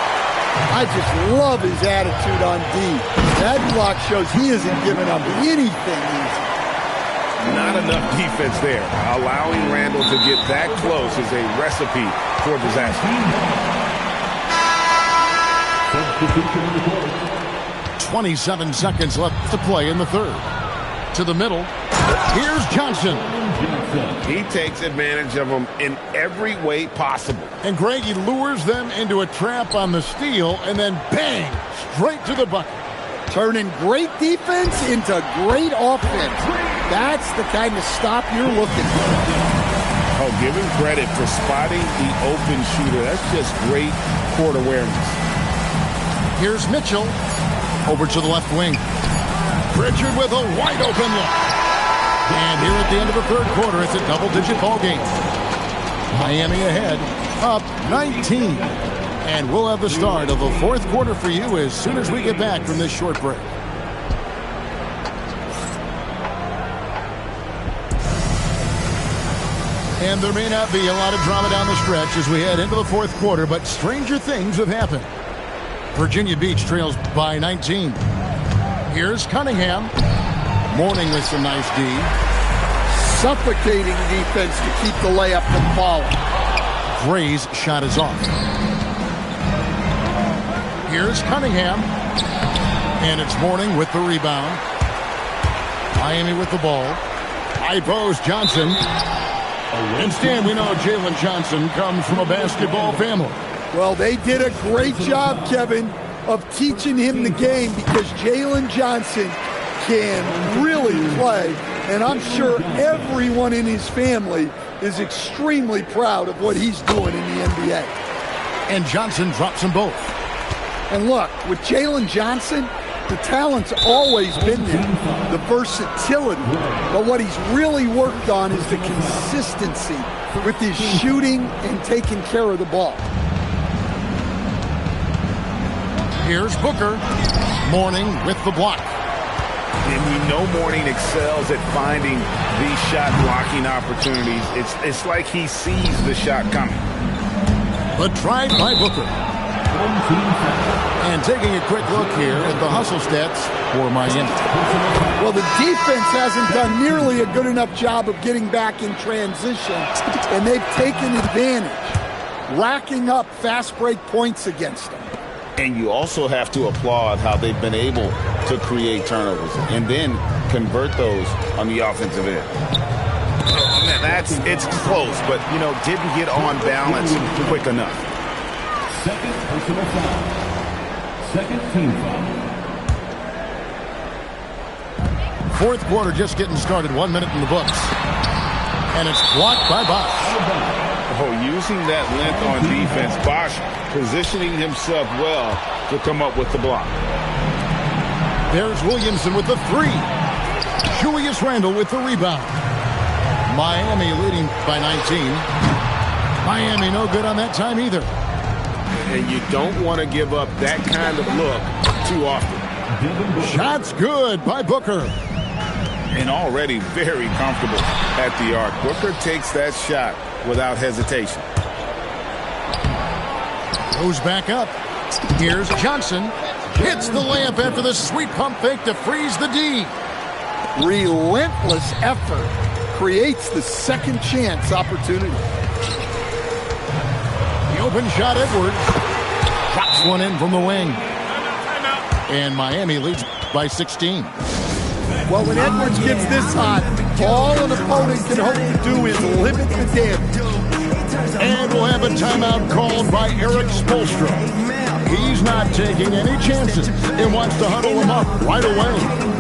I just love his attitude on D. That block shows he isn't giving up anything easy. Not enough defense there. Allowing Randall to get that close is a recipe for disaster. 27 seconds left to play in the third. To the middle. Here's Johnson. He takes advantage of them in every way possible. And Greg, he lures them into a trap on the steal, and then bang, straight to the bucket. Turning great defense into great offense. That's the kind of stop you're looking for. Oh, give him credit for spotting the open shooter. That's just great court awareness. Here's Mitchell. Over to the left wing. Pritchard with a wide open look. And here at the end of the third quarter, it's a double-digit ball game. Miami ahead, up 19. And we'll have the start of the fourth quarter for you as soon as we get back from this short break. And there may not be a lot of drama down the stretch as we head into the fourth quarter, but stranger things have happened. Virginia Beach trails by 19. Here's Cunningham. Mourning with some nice D. Suffocating defense to keep the layup from falling. Gray's shot is off. Here's Cunningham. And it's Mourning with the rebound. Miami with the ball. High post Johnson. And Stan, we know Jalen Johnson comes from a basketball family. Well, they did a great job, Kevin, of teaching him the game because Jalen Johnson can really play. And I'm sure everyone in his family is extremely proud of what he's doing in the NBA. And Johnson drops them both. And look, with Jalen Johnson, the talent's always been there, the versatility. But what he's really worked on is the consistency with his shooting and taking care of the ball. Here's Booker. Mourning with the block. And you know Mourning excels at finding these shot blocking opportunities. It's like he sees the shot coming. But tried by Booker. And taking a quick look here at the hustle stats for Miami. Well, the defense hasn't done nearly a good enough job of getting back in transition, and they've taken advantage, racking up fast break points against them. And you also have to applaud how they've been able to create turnovers and then convert those on the offensive end. It's close, but, didn't get on balance quick enough. Second personal foul. Second team foul. Fourth quarter just getting started. 1 minute in the books. And it's blocked by Bosch. Oh, using that length on defense, Bosch positioning himself well to come up with the block. There's Williamson with the three. Julius Randle with the rebound. Miami leading by 19. Miami no good on that time either. And you don't want to give up that kind of look too often. Shots good by Booker. And already very comfortable at the arc. Booker takes that shot without hesitation. Goes back up. Here's Johnson. Hits the layup after the sweet pump fake to freeze the D. Relentless effort creates the second chance opportunity. The open shot, Edwards. Drops one in from the wing. And Miami leads by 16. Well, when Edwards gets this hot, all an opponent can hope to do is limit the damage. And we'll have a timeout called by Eric Spoelstra. He's not taking any chances and wants to huddle him up right away.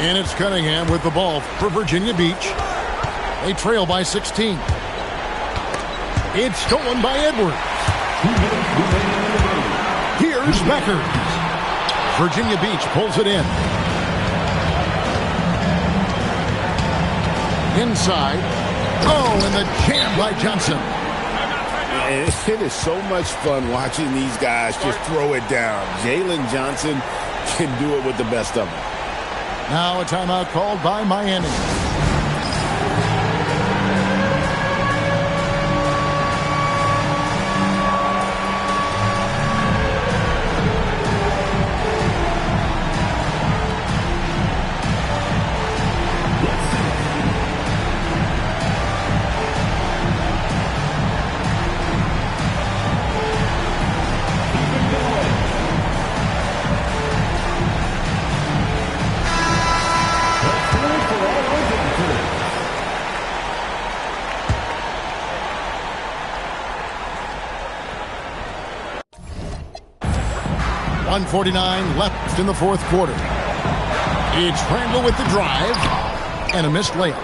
And it's Cunningham with the ball for Virginia Beach. They trail by 16. It's stolen by Edwards. Here's Becker. Virginia Beach pulls it in. Inside. Oh, and the jam by Johnson. And it is so much fun watching these guys just throw it down. Jalen Johnson can do it with the best of them. Now a timeout called by Miami. .149 left in the fourth quarter. It's Randle with the drive and a missed layup.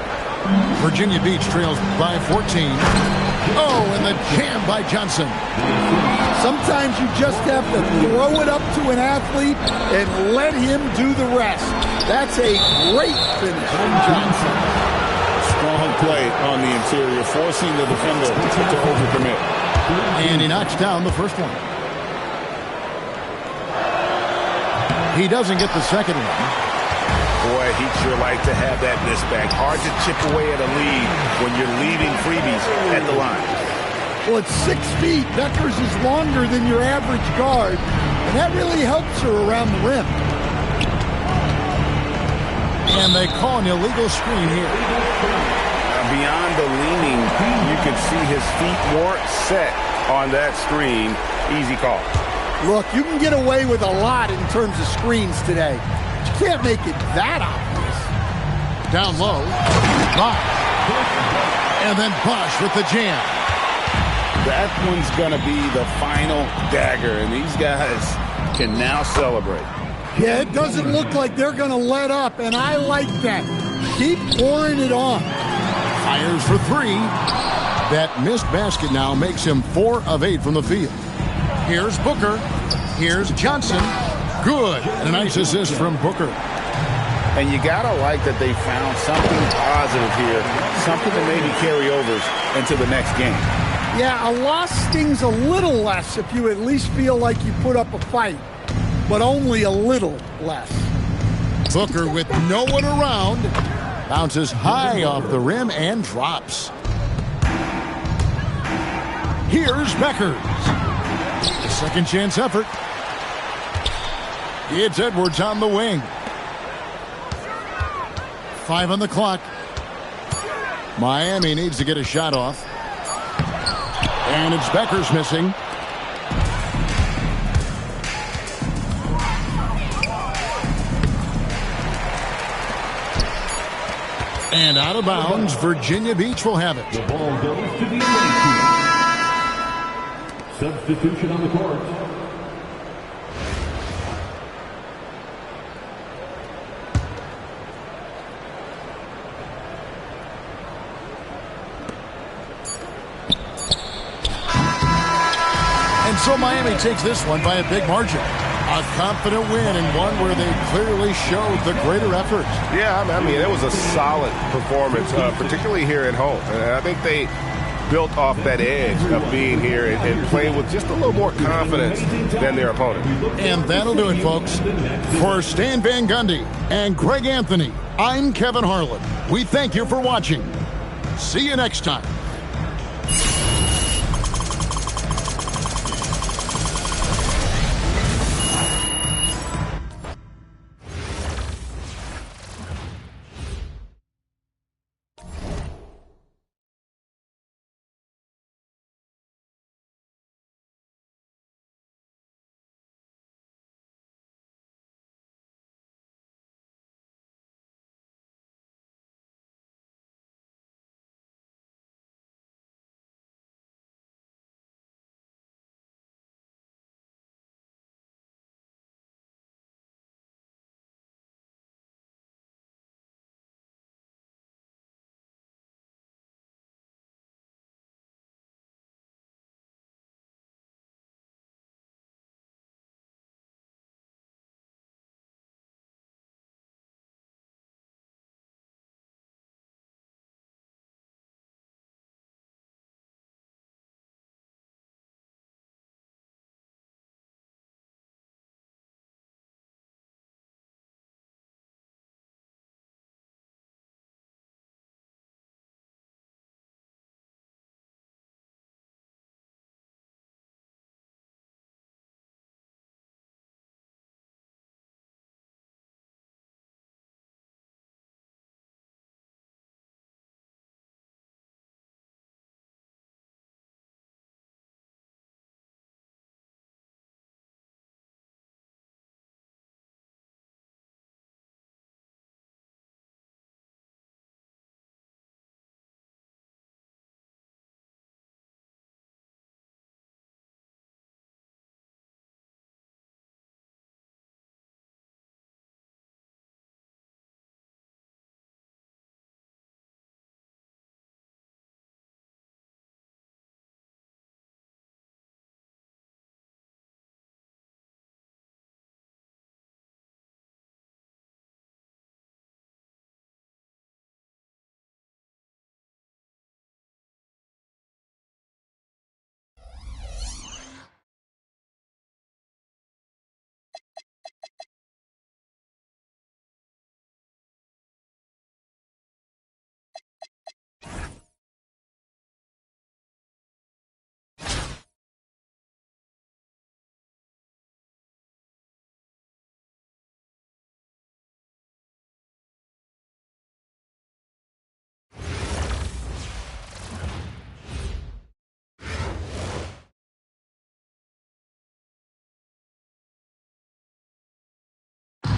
Virginia Beach trails by 14. Oh, and the jam by Johnson. Sometimes you just have to throw it up to an athlete and let him do the rest. That's a great finish from Johnson. Strong play on the interior, forcing the defender to overcommit. And he knocks down the first one. He doesn't get the second one. Boy, he'd sure like to have that misback. Hard to chip away at a lead when you're leaving freebies at the line. Well, at 6 feet, Becker's is longer than your average guard, and that really helps her around the rim. And they call an illegal screen here. Beyond the leaning, you can see his feet weren't set on that screen. Easy call. Look, you can get away with a lot in terms of screens today. You can't make it that obvious. Down low. Bosch. And then Bosch with the jam. That one's going to be the final dagger, and these guys can now celebrate. Yeah, it doesn't look like they're going to let up, and I like that. Keep pouring it on. Fires for three. That missed basket now makes him 4 of 8 from the field. Here's Booker. Here's Johnson. Good. And a nice assist from Booker. And you got to like that they found something positive here, something to maybe carry overs into the next game. Yeah, a loss stings a little less if you at least feel like you put up a fight, but only a little less. Booker with no one around. Bounces high off the rim and drops. Here's Beckers. A second chance effort. It's Edwards on the wing. 5 on the clock. Miami needs to get a shot off. And it's Beckers missing. And out of bounds, Virginia Beach will have it. The ball goes to the away team. Substitution on the court. And so Miami takes this one by a big margin. A confident win and one where they clearly showed the greater effort. Yeah, I mean, it was a solid performance, particularly here at home. And I think they built off that edge of being here and playing with just a little more confidence than their opponent. And that'll do it, folks. For Stan Van Gundy and Greg Anthony, I'm Kevin Harlan. We thank you for watching. See you next time.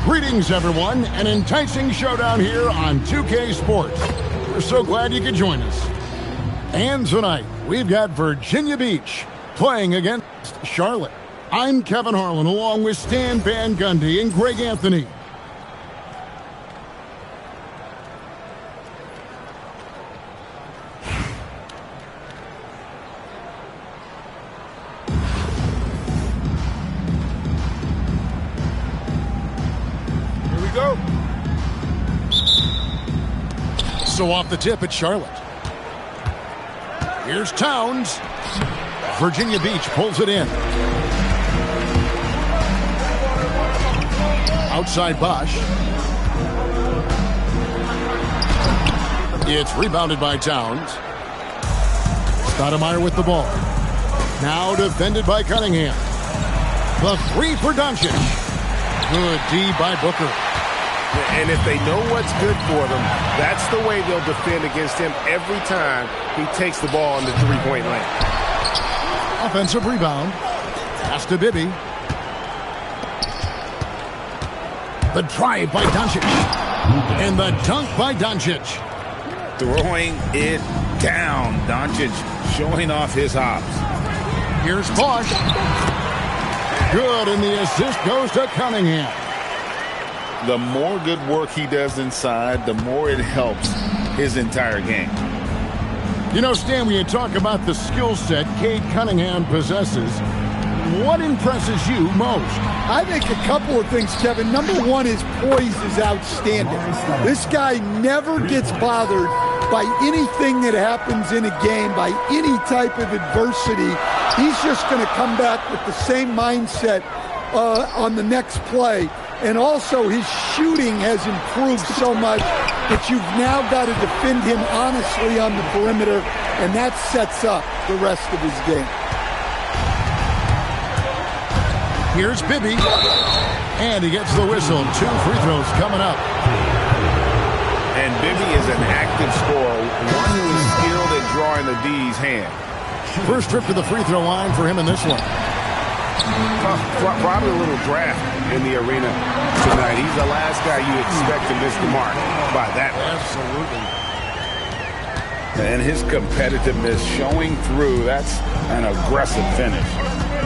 Greetings, everyone. An enticing showdown here on 2K Sports. We're so glad you could join us. And tonight, we've got Virginia Beach playing against Charlotte. I'm Kevin Harlan, along with Stan Van Gundy and Greg Anthony. So off the tip, it's Charlotte. Here's Towns. Virginia Beach pulls it in. Outside Bosch. It's rebounded by Towns. Stoudemire with the ball. Now defended by Cunningham. The three for Doncic. Good D by Booker. And if they know what's good for them, that's the way they'll defend against him every time he takes the ball in the three-point lane. Offensive rebound. Pass to Bibby. The drive by Doncic. And the dunk by Doncic. Throwing it down. Doncic showing off his hops. Here's Bosch. Good, and the assist goes to Cunningham. The more good work he does inside, the more it helps his entire game. You know, Stan, when you talk about the skill set Cade Cunningham possesses, what impresses you most? I think a couple of things, Kevin. Number one, his poise is outstanding. This guy never gets bothered by anything that happens in a game, by any type of adversity. He's just going to come back with the same mindset on the next play. And also, his shooting has improved so much that you've now got to defend him honestly on the perimeter, and that sets up the rest of his game. Here's Bibby, and he gets the whistle. 2 free throws coming up. And Bibby is an active scorer, one who is skilled at drawing the D's hand. First trip to the free throw line for him in this one. Probably a little draft in the arena tonight. He's the last guy you expect to miss the mark by that much. Absolutely. And his competitiveness showing through. That's an aggressive finish.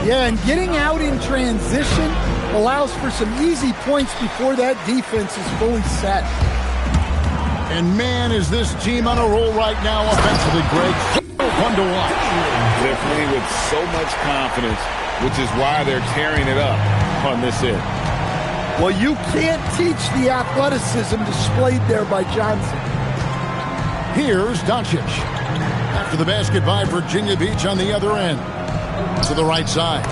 Yeah, and getting out in transition allows for some easy points before that defense is fully set. And man, is this team on a roll right now offensively, Greg. So fun to watch. They're playing with so much confidence, which is why they're tearing it up on this end. Well, you can't teach the athleticism displayed there by Johnson. Here's Doncic. After the basket by Virginia Beach on the other end. To the right side.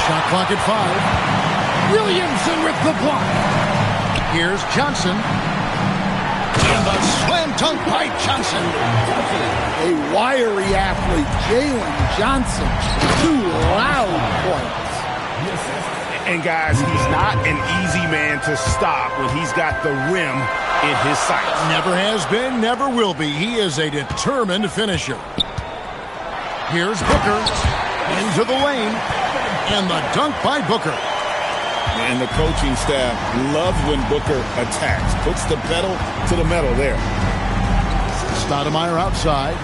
Shot clock at 5. Williamson with the block. Here's Johnson. And the slam dunk by Johnson. A wiry athlete, Jalen Johnson. 2 loud points. And guys, he's not an easy man to stop when he's got the rim in his sights. Never has been, never will be. He is a determined finisher. Here's Booker into the lane, and the dunk by Booker. And the coaching staff loves when Booker attacks. Puts the pedal to the metal there. Stoudemire outside.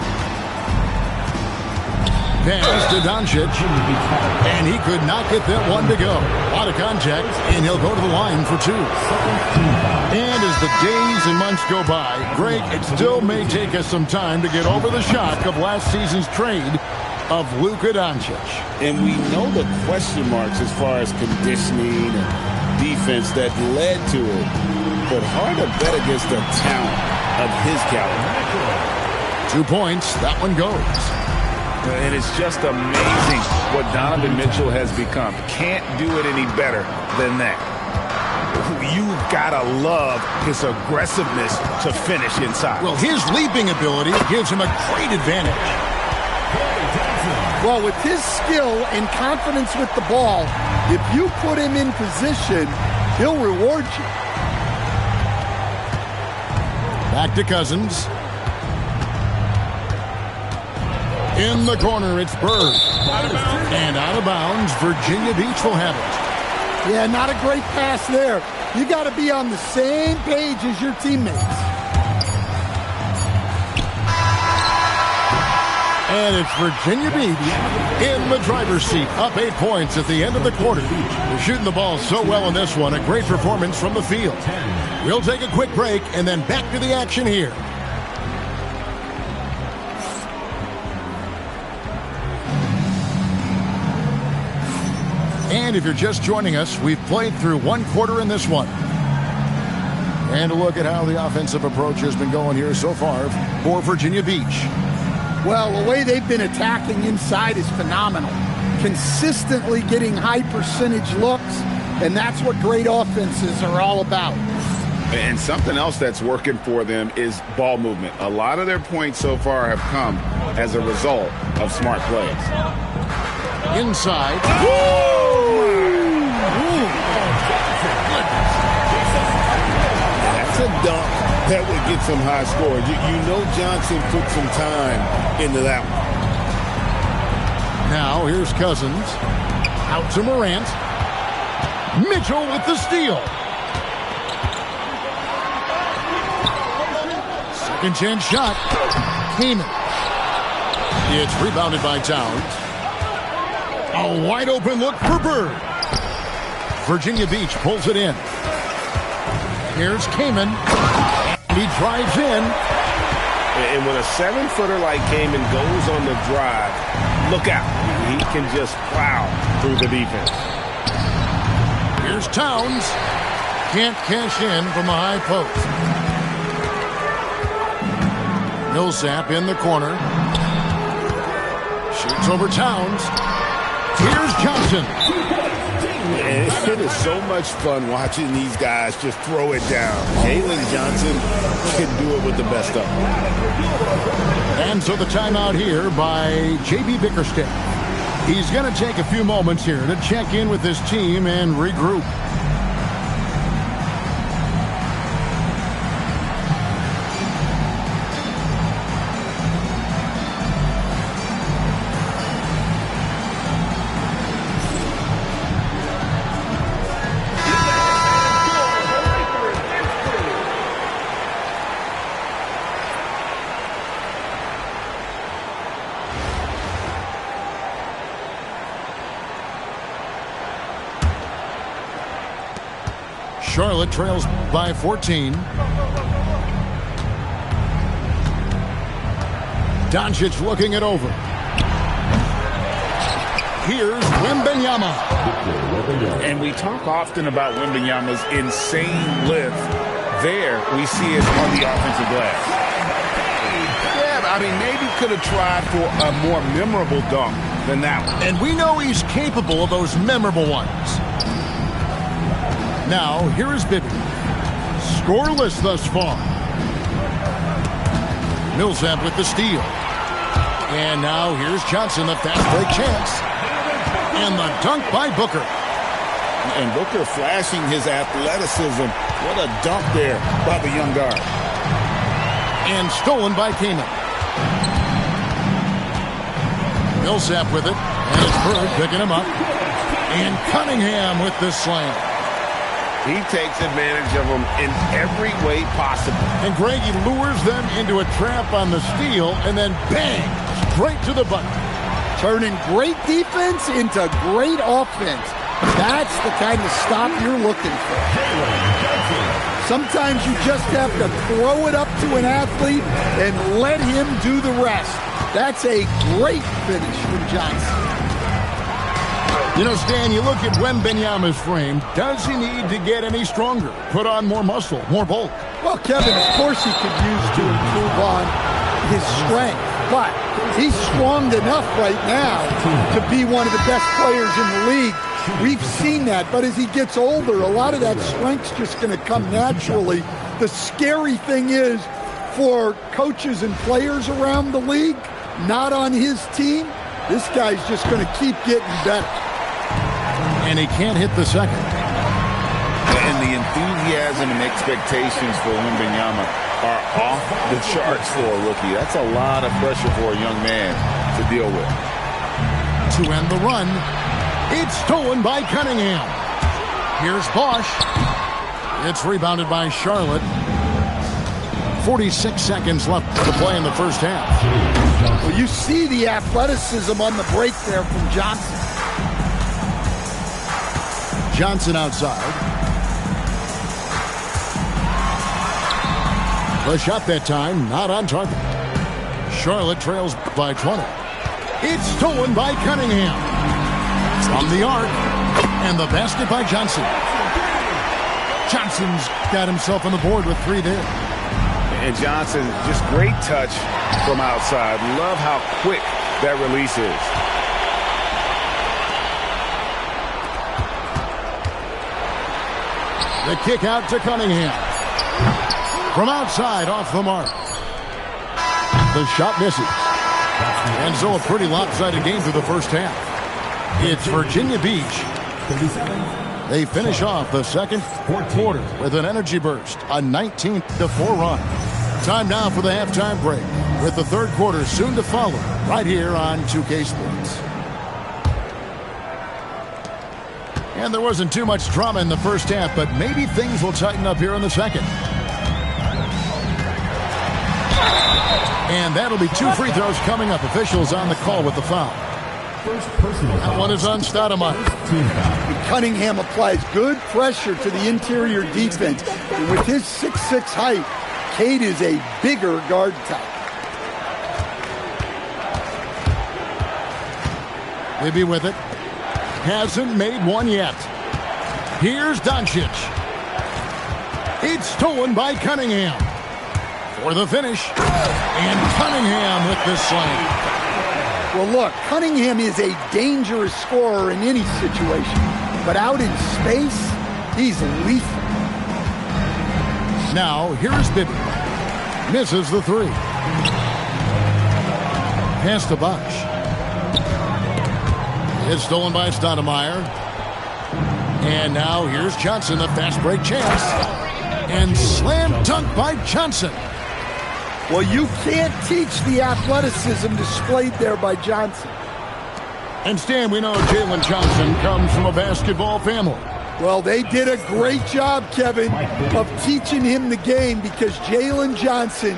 Pass to Doncic, and he could not get that one to go. A lot of contact, and he'll go to the line for 2. And as the days and months go by, Greg, it still may take us some time to get over the shock of last season's trade of Luka Doncic. And we know the question marks as far as conditioning and defense that led to it. But hard to bet against the talent of his caliber. 2 points, that one goes. And it's just amazing what Donovan Mitchell has become. Can't do it any better than that. You've got to love his aggressiveness to finish inside. Well, his leaping ability gives him a great advantage. Well, with his skill and confidence with the ball, if you put him in position, he'll reward you. Back to Cousins. In the corner, it's Bird. And out of bounds, Virginia Beach will have it. Yeah, not a great pass there. You got to be on the same page as your teammates. And it's Virginia Beach in the driver's seat, up 8 points at the end of the quarter. They're shooting the ball so well in this one. A great performance from the field. We'll take a quick break and then back to the action here. And if you're just joining us, we've played through 1 quarter in this one. And a look at how the offensive approach has been going here so far for Virginia Beach. Well, the way they've been attacking inside is phenomenal. Consistently getting high percentage looks, and that's what great offenses are all about. And something else that's working for them is ball movement. A lot of their points so far have come as a result of smart plays. Inside. That's a dunk that would get some high scores. You know Johnson put some time into that one. Now here's Cousins. Out to Morant. Mitchell with the steal. Second chance shot. Heyman. It's rebounded by Towns. A wide open look for Bird. Virginia Beach pulls it in. Here's Kaman. He drives in. And when a 7-footer like Kaman goes on the drive, look out. He can just plow through the defense. Here's Towns. Can't cash in from the high post. Millsap in the corner. Shoots over Towns. Here's Johnson. It is so much fun watching these guys just throw it down. Jalen Johnson can do it with the best of them. And so the timeout here by J.B. Bickerstaff. He's going to take a few moments here to check in with his team and regroup. Charlotte trails by 14. Doncic looking it over. Here's Wembanyama. And we talk often about Wembanyama's insane lift. There, we see it on the offensive glass. Yeah, I mean, maybe could have tried for a more memorable dunk than that one. And we know he's capable of those memorable ones. Now, here is Bibby. Scoreless thus far. Millsap with the steal. And now here's Johnson, the fast break chance. And the dunk by Booker. And Booker flashing his athleticism. What a dunk there by the young guard. And stolen by Kaman. Millsap with it. And it's Bird picking him up. And Cunningham with the slam. He takes advantage of them in every way possible. And Greg, he lures them into a trap on the steal, and then bang, straight to the bucket. Turning great defense into great offense. That's the kind of stop you're looking for. Sometimes you just have to throw it up to an athlete and let him do the rest. That's a great finish from Johnson. You know, Stan, you look at Wembanyama's frame. Does he need to get any stronger? Put on more muscle, more bulk? Well, Kevin, of course he could use to improve on his strength. But he's strong enough right now to be one of the best players in the league. We've seen that. But as he gets older, a lot of that strength's just going to come naturally. The scary thing is for coaches and players around the league, not on his team, this guy's just going to keep getting better. And he can't hit the second. And the enthusiasm and expectations for Wembanyama are off the charts for a rookie. That's a lot of pressure for a young man to deal with. To end the run, it's stolen by Cunningham. Here's Bosch. It's rebounded by Charlotte. 46 seconds left to play in the first half. Well, you see the athleticism on the break there from Johnson. Johnson outside. The shot that time, not on target. Charlotte trails by 20. It's stolen by Cunningham. From the arc. And the basket by Johnson. Johnson's got himself on the board with 3 there. And Johnson, just great touch from outside. Love how quick that release is. The kick out to Cunningham. From outside, off the mark. The shot misses. And so a pretty lopsided game through the first half. It's Virginia Beach. They finish off the second quarter with an energy burst, a 19-4 run. Time now for the halftime break, with the third quarter soon to follow, right here on 2K Sports. And there wasn't too much drama in the first half, but maybe things will tighten up here in the second. And that'll be 2 free throws coming up. Officials on the call with the foul. That one is on Stoudemire. Cunningham applies good pressure to the interior defense. And with his 6'6" height, Cade is a bigger guard type. Bibby with it. Hasn't made one yet. Here's Doncic. It's stolen by Cunningham. For the finish. And Cunningham with the slam. Well, look, Cunningham is a dangerous scorer in any situation. But out in space, he's lethal. Now, here's Bibby. Misses the three. Pass to Bosch. It's stolen by Stoudemire. And now here's Johnson, the fast break chance. And slam dunk by Johnson. Well, you can't teach the athleticism displayed there by Johnson. And Stan, we know Jalen Johnson comes from a basketball family. Well, they did a great job, Kevin, of teaching him the game because Jalen Johnson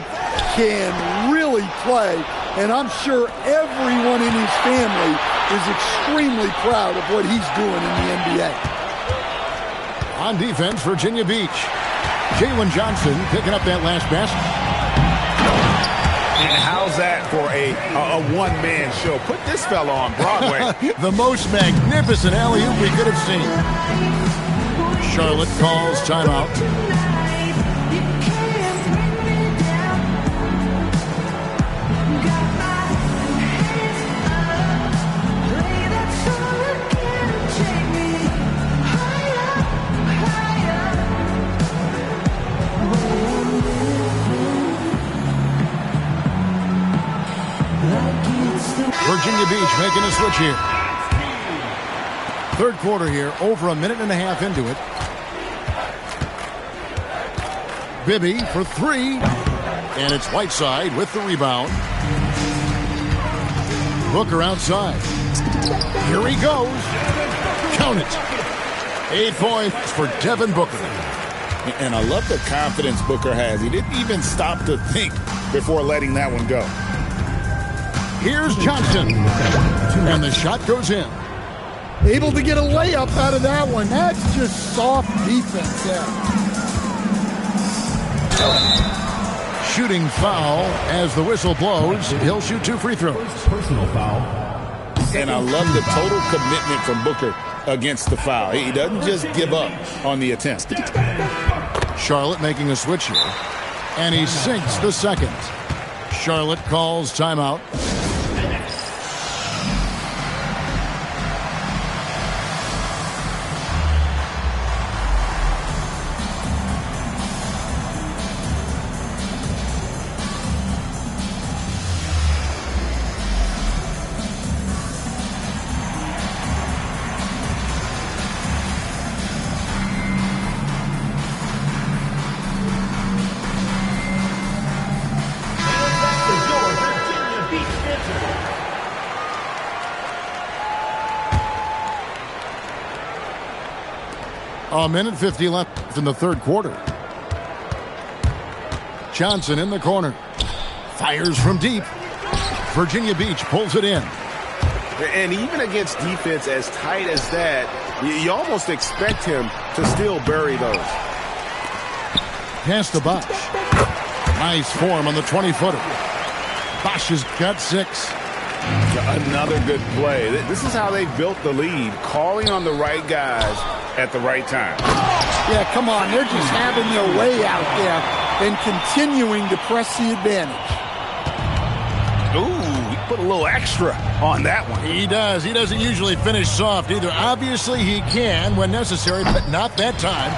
can really play. And I'm sure everyone in his family is extremely proud of what he's doing in the NBA. On defense, Virginia Beach. Jalen Johnson picking up that last basket. And how's that for a one-man show? Put this fella on Broadway. The most magnificent alley-oop we could have seen. Charlotte calls timeout. Virginia Beach making a switch here. Third quarter here, over a minute and a half into it. Bibby for three. And it's Whiteside with the rebound. Booker outside. Here he goes. Count it. 8 points for Devin Booker. And I love the confidence Booker has. He didn't even stop to think before letting that one go. Here's Johnson. And the shot goes in. Able to get a layup out of that one. That's just soft defense there. Shooting foul as the whistle blows. He'll shoot 2 free throws. Personal foul. And I love the total commitment from Booker against the foul. He doesn't just give up on the attempt. Charlotte making a switch here. And he sinks the second. Charlotte calls timeout. A minute 50 left in the third quarter. Johnson in the corner. Fires from deep. Virginia Beach pulls it in. And even against defense as tight as that, you almost expect him to still bury those. Pass to Bosch. Nice form on the 20-footer. Bosch has got 6. Another good play. This is how they built the lead, calling on the right guys at the right time. Yeah, come on. They're just having their way out there. and continuing to press the advantage. Ooh, he put a little extra on that one. He does. He doesn't usually finish soft either. Obviously, he can when necessary, but not that time.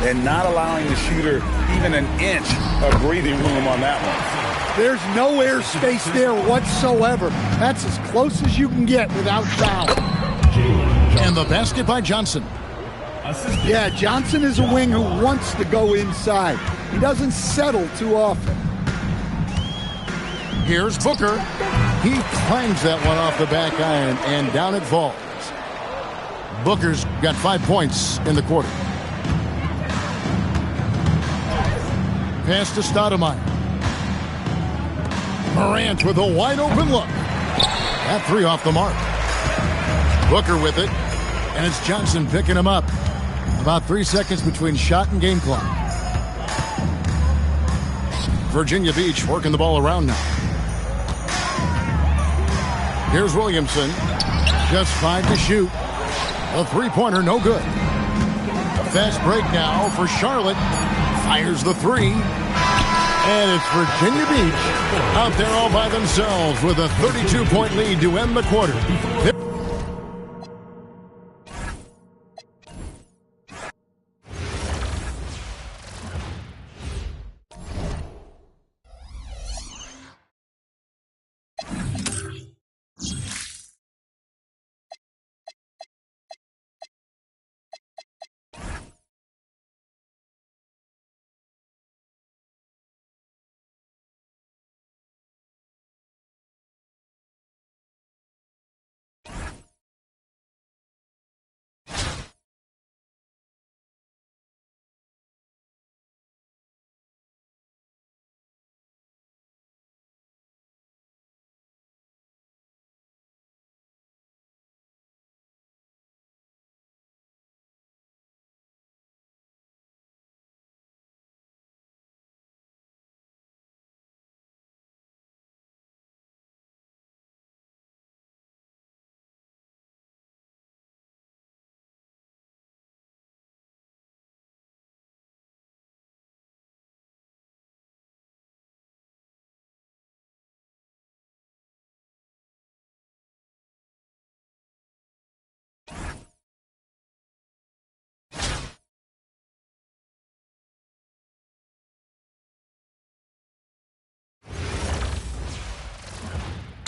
And not allowing the shooter even an inch of breathing room on that one. There's no airspace there whatsoever. That's as close as you can get without foul. And the basket by Johnson. Yeah, Johnson is a wing who wants to go inside. He doesn't settle too often. Here's Booker. He clangs that one off the back iron, and down it falls. Booker's got 5 points in the quarter. Pass to Stoudemire. Morant with a wide-open look. That three off the mark. Booker with it, and it's Johnson picking him up. About 3 seconds between shot and game clock. Virginia Beach working the ball around now. Here's Williamson. Just 5 to shoot. A three-pointer, no good. A fast break now for Charlotte. Fires the three. And it's Virginia Beach out there all by themselves with a 32-point lead to end the quarter.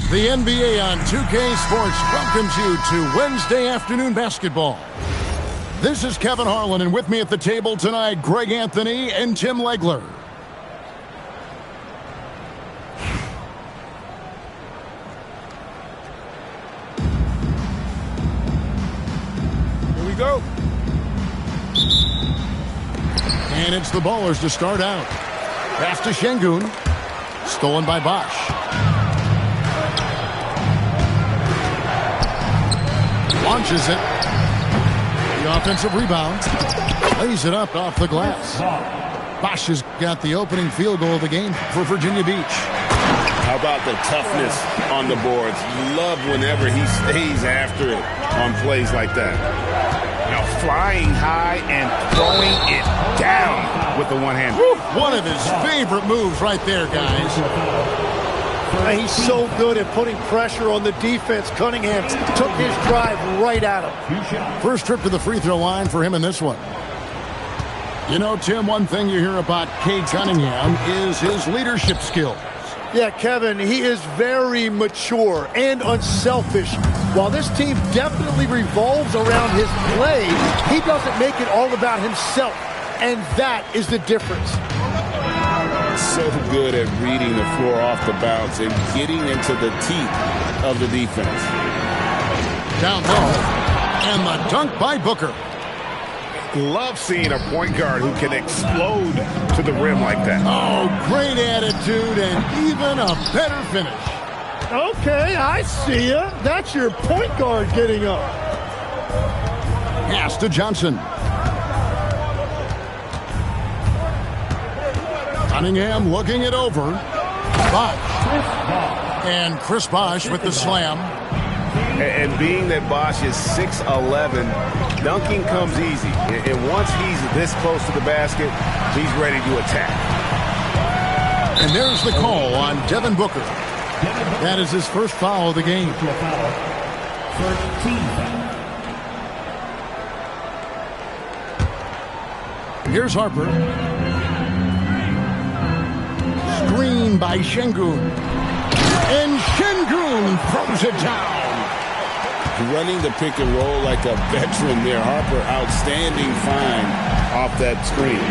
The NBA on 2K Sports welcomes you to Wednesday afternoon basketball. This is Kevin Harlan, and with me at the table tonight, Greg Anthony and Tim Legler. Here we go. And it's the Ballers to start out. Pass to Şengün. Stolen by Bosch. Launches it. The offensive rebound. Lays it up off the glass. Bosch has got the opening field goal of the game for Virginia Beach. How about the toughness on the boards? Love whenever he stays after it on plays like that. Now flying high and throwing it down with the one hand. One of his favorite moves right there, guys. He's so good at putting pressure on the defense. Cunningham took his drive right at him. First trip to the free throw line for him in this one. You know, Tim, one thing you hear about Cade Cunningham is his leadership skills. Yeah, Kevin, he is very mature and unselfish. While this team definitely revolves around his play, he doesn't make it all about himself. And that is the difference. So good at reading the floor off the bounce and getting into the teeth of the defense. Down low, and the dunk by Booker. Love seeing a point guard who can explode to the rim like that. Oh, great attitude and even a better finish. Okay, I see ya. That's your point guard getting up. Pass to Johnson. Cunningham looking it over. Bosch. And Chris Bosch with the slam. And being that Bosch is 6'11", dunking comes easy. And once he's this close to the basket, he's ready to attack. And there's the call on Devin Booker. That is his first foul of the game. First team foul. Here's Harper. Screen by Şengün. And Şengün throws it down. Running the pick and roll like a veteran there. Harper, outstanding find off that screen.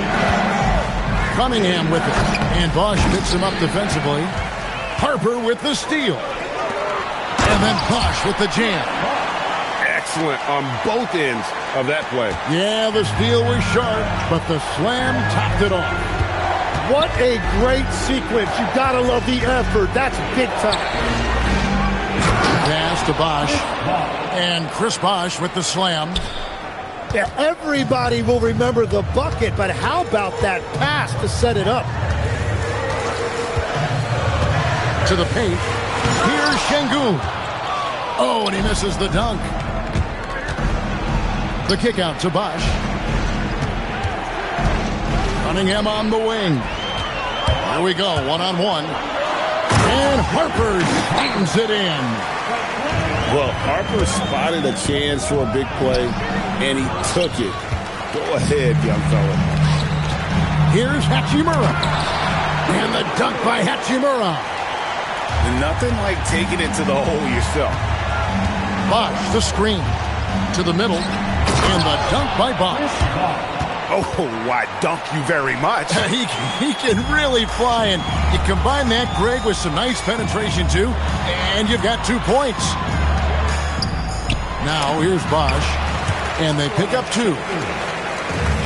Cunningham with it. And Bosch picks him up defensively. Harper with the steal. And then Bosch with the jam. Excellent on both ends of that play. Yeah, the steal was sharp, but the slam topped it off. What a great sequence. You gotta love the effort. That's big time. Pass to Bosch. And Chris Bosch with the slam. Yeah, everybody will remember the bucket, but how about that pass to set it up? To the paint. Here's Şengün. Oh, and he misses the dunk. The kick out to Bosch. Cunningham on the wing. Here we go, one-on-one. And Harper slams it in. Well, Harper spotted a chance for a big play, and he took it. Go ahead, young fella. Here's Hachimura. And the dunk by Hachimura. Nothing like taking it to the hole yourself. Bosch, the screen. To the middle. And the dunk by Bosch. Oh, I dunk you very much. He can really fly, and you combine that, Greg, with some nice penetration, too, and you've got 2 points. Now, here's Bosch, and they pick up 2.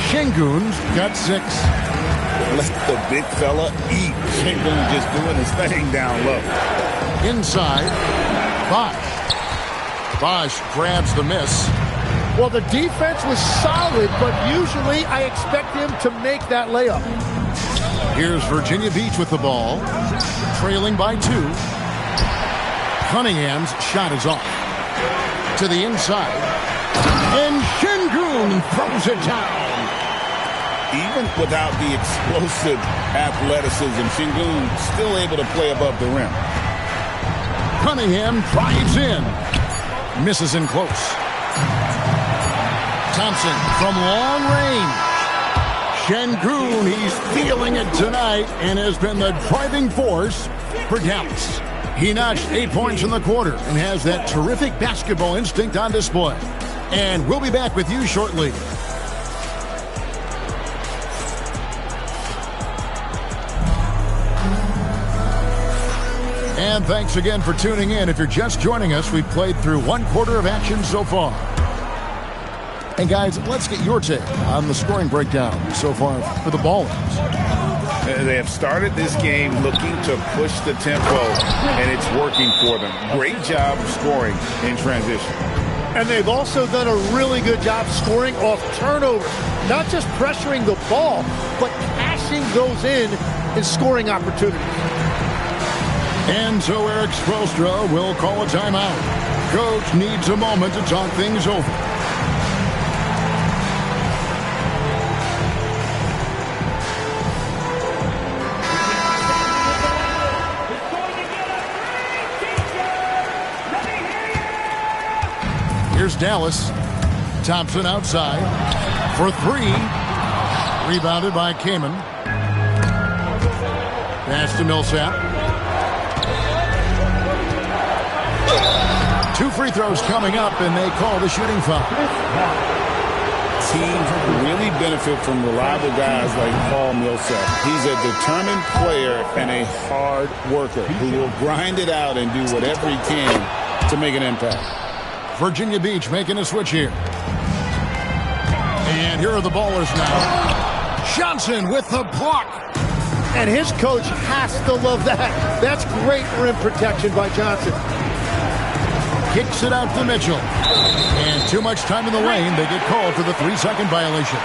Şengün's got 6. Let the big fella eat. Şengün just doing his thing down low. Inside, Bosch. Bosch grabs the miss. Well, the defense was solid, but usually I expect him to make that layup. Here's Virginia Beach with the ball, trailing by 2. Cunningham's shot is off. To the inside. And Şengün throws it down. Even without the explosive athleticism, Şengün still able to play above the rim. Cunningham drives in. Misses in close. Thompson from long range. Şengün, he's feeling it tonight and has been the driving force for Dallas. He notched 8 points in the quarter and has that terrific basketball instinct on display. And we'll be back with you shortly. And thanks again for tuning in. If you're just joining us, we've played through 1/4 of action so far. And guys, let's get your take on the scoring breakdown so far for the Ballers. They have started this game looking to push the tempo, and it's working for them. Great job of scoring in transition. And they've also done a really good job scoring off turnovers. Not just pressuring the ball, but cashing those in scoring opportunities. And so Eric Spoelstra will call a timeout. Coach needs a moment to talk things over. Here's Dallas. Thompson outside for 3. Rebounded by Kaman. Pass to Millsap. 2 free throws coming up, and they call the shooting foul. Teams really benefit from reliable guys like Paul Millsap. He's a determined player and a hard worker who will grind it out and do whatever he can to make an impact. Virginia Beach making a switch here. And here are the Ballers now. Johnson with the block. And his coach has to love that. That's great rim protection by Johnson. Kicks it out to Mitchell. And too much time in the lane. They get called for the 3-second violation.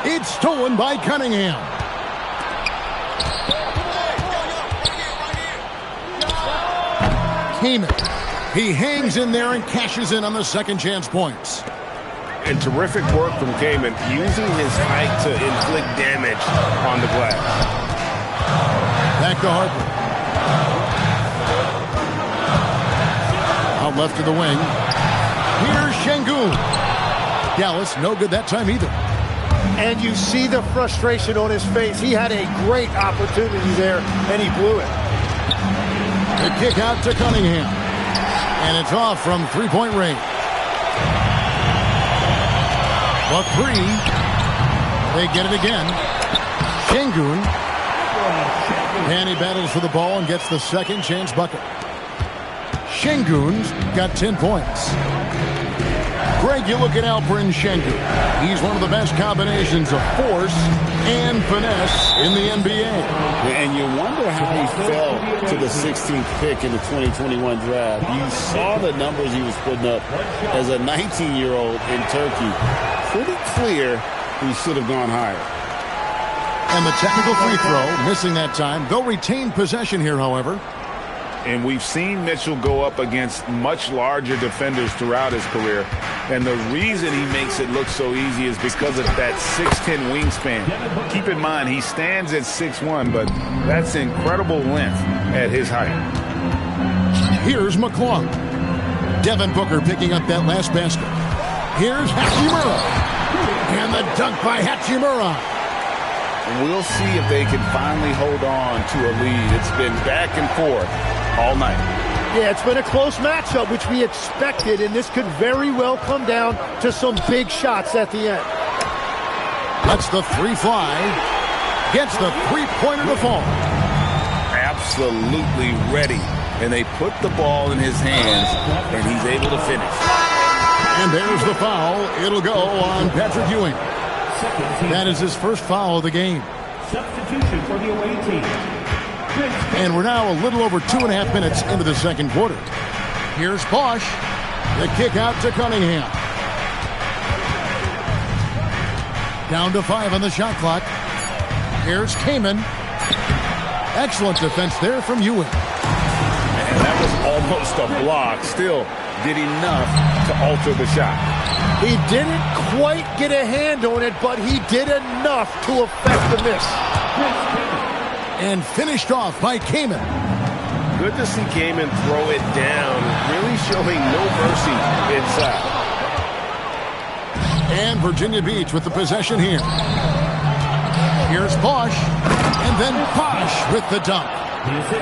It's stolen by Cunningham. Kaman He hangs in there and cashes in on the second chance points. And terrific work from Kamen, using his height to inflict damage on the glass. Back to Harper. Out left to the wing. Here's Şengün. Dallas, no good that time either. And you see the frustration on his face. He had a great opportunity there, and he blew it. The kick out to Cunningham. And it's off from three-point range. The three. They get it again. Şengün. And he battles for the ball and gets the second chance bucket. Şengün's got 10 points. Greg, you look at Alperen Şengün. He's one of the best combinations of force and finesse in the NBA. And you wonder how he fell to the 16th pick in the 2021 draft. You saw the numbers he was putting up as a 19-year-old in Turkey. Pretty clear he should have gone higher. And the technical free throw, missing that time. They'll retain possession here, however. And we've seen Mitchell go up against much larger defenders throughout his career. And the reason he makes it look so easy is because of that 6'10 wingspan. Keep in mind, he stands at 6'1", but that's incredible length at his height. Here's McClung. Devin Booker picking up that last basket. Here's Hachimura. And the dunk by Hachimura. We'll see if they can finally hold on to a lead. It's been back and forth all night. Yeah, it's been a close matchup, which we expected, and this could very well come down to some big shots at the end. Lets the three fly. Gets the three-pointer to fall. Absolutely ready. And they put the ball in his hands, and he's able to finish. And there's the foul. It'll go on Patrick Ewing. That is his first foul of the game. Substitution for the away team. And we're now a little over 2.5 minutes into the second quarter. Here's Bosch. The kick out to Cunningham. Down to 5 on the shot clock. Here's Kamen. Excellent defense there from Ewing. And that was almost a block. Still did enough to alter the shot. He didn't quite get a hand on it, but he did enough to affect the miss. And finished off by Kamen. Good to see Kamen throw it down, really showing no mercy inside. And Virginia Beach with the possession here. Here's Bosch. And then Bosch with the dunk.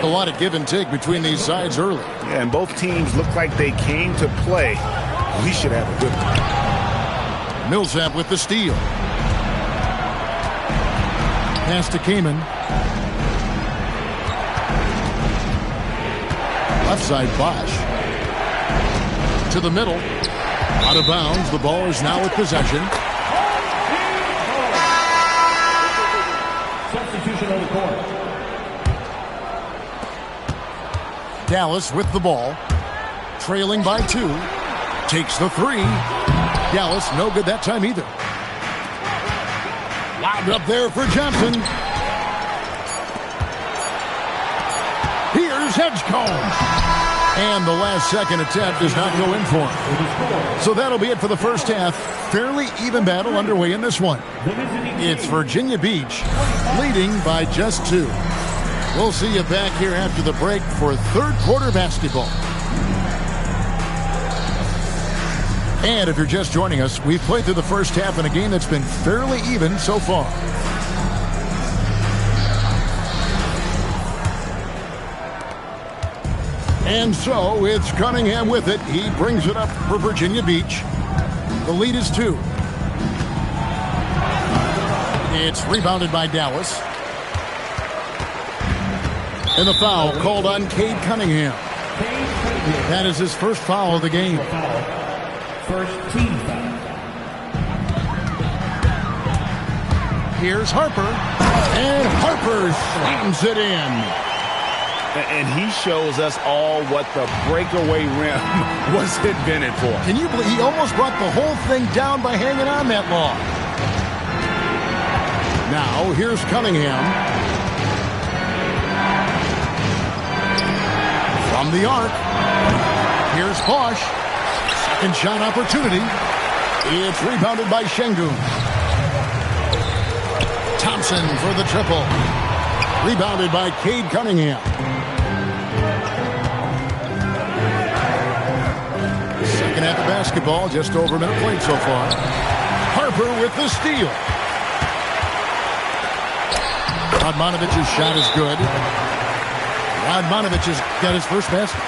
A lot of give and take between these sides early. Yeah, and both teams look like they came to play. We should have a good one. Millsap with the steal. Pass to Kamen. Left side Bosch. To the middle. Out of bounds. The ball is now with possession. Substitution on the court. Dallas with the ball. Trailing by 2. Takes the 3. Dallas no good that time either. Lobbed up there for Johnson. Here's Edgecombe. And the last second attempt does not go in for him. So that'll be it for the first half. Fairly even battle underway in this one. It's Virginia Beach leading by just 2. We'll see you back here after the break for third quarter basketball. And if you're just joining us, we've played through the first half in a game that's been fairly even so far. And so it's Cunningham with it. He brings it up for Virginia Beach. The lead is 2. It's rebounded by Dallas. And the foul called on Cade Cunningham. That is his first foul of the game. First team foul. Here's Harper. And Harper slams it in. And he shows us all what the breakaway rim was invented for. Can you believe he almost brought the whole thing down by hanging on that long? Now, here's Cunningham. From the arc. Here's Bosch. Second shot opportunity. It's rebounded by Şengün. Thompson for the triple. Rebounded by Cade Cunningham. Second half of basketball, just over a minute played so far. Harper with the steal. Radmanovic's shot is good. Radmanovic has got his first basket.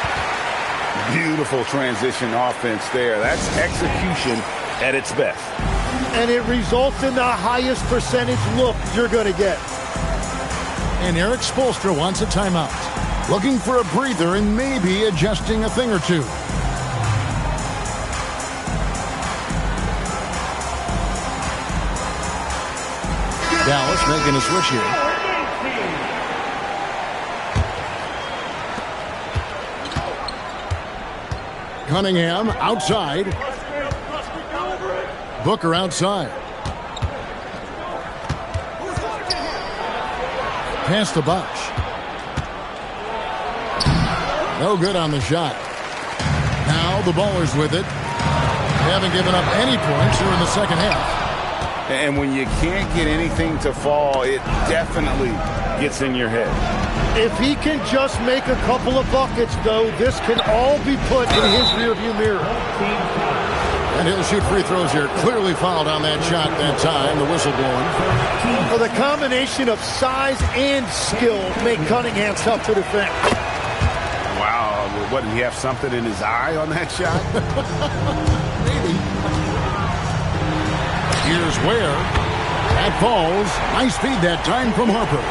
Beautiful transition offense there. That's execution at its best. And it results in the highest percentage look you're going to get. And Eric Spoelstra wants a timeout. Looking for a breather and maybe adjusting a thing or two. Dallas making a switch here. Cunningham outside. Booker outside. Pass to Bosch. No good on the shot. Now the Ballers with it. They haven't given up any points here in the second half. And when you can't get anything to fall, it definitely gets in your head. If he can just make a couple of buckets, though, this can all be put in his rearview mirror. And he'll shoot free throws here. Clearly fouled on that shot that time. The whistle blowing. Well, the combination of size and skill make Cunningham tough to defend. Wow. What, did he have something in his eye on that shot? Maybe. Here's Ware. That falls. Nice feed that time from Harper.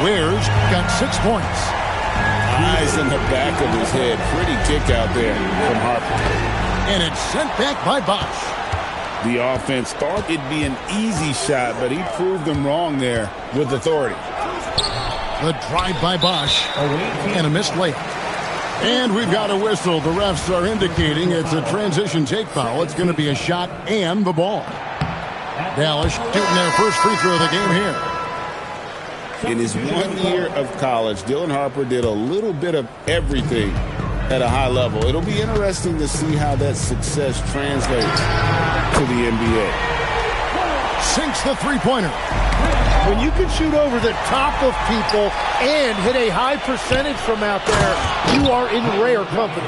Ware's got 6 points. Eyes in the back of his head. Pretty kick out there from Harper. And it's sent back by Bosch. The offense thought it'd be an easy shot, but he proved them wrong there with authority. The drive by Bosch. And a missed layup. And we've got a whistle. The refs are indicating it's a transition take foul. It's going to be a shot and the ball. Dallas shooting their first free throw of the game here. In his 1 year of college, Dylan Harper did a little bit of everything at a high level. It'll be interesting to see how that success translates to the NBA. Sinks the three-pointer. When you can shoot over the top of people and hit a high percentage from out there, you are in rare company.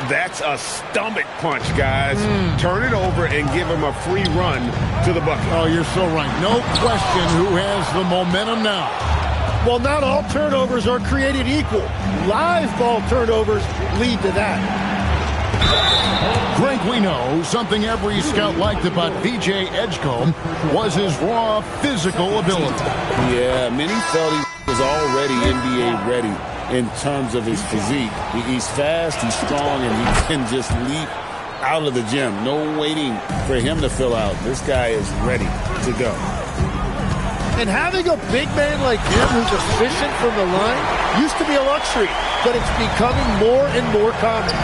That's a stomach punch, guys. Turn it over and give him a free run to the bucket. Oh, you're so right. No question who has the momentum now. Well, not all turnovers are created equal. Live ball turnovers lead to that. Greg, we know something every scout liked about VJ Edgecombe was his raw physical ability. Yeah, many felt he was already NBA ready in terms of his physique. He's fast, he's strong, and he can just leap out of the gym. No waiting for him to fill out. This guy is ready to go. And having a big man like him who's efficient from the line used to be a luxury, but it's becoming more and more common.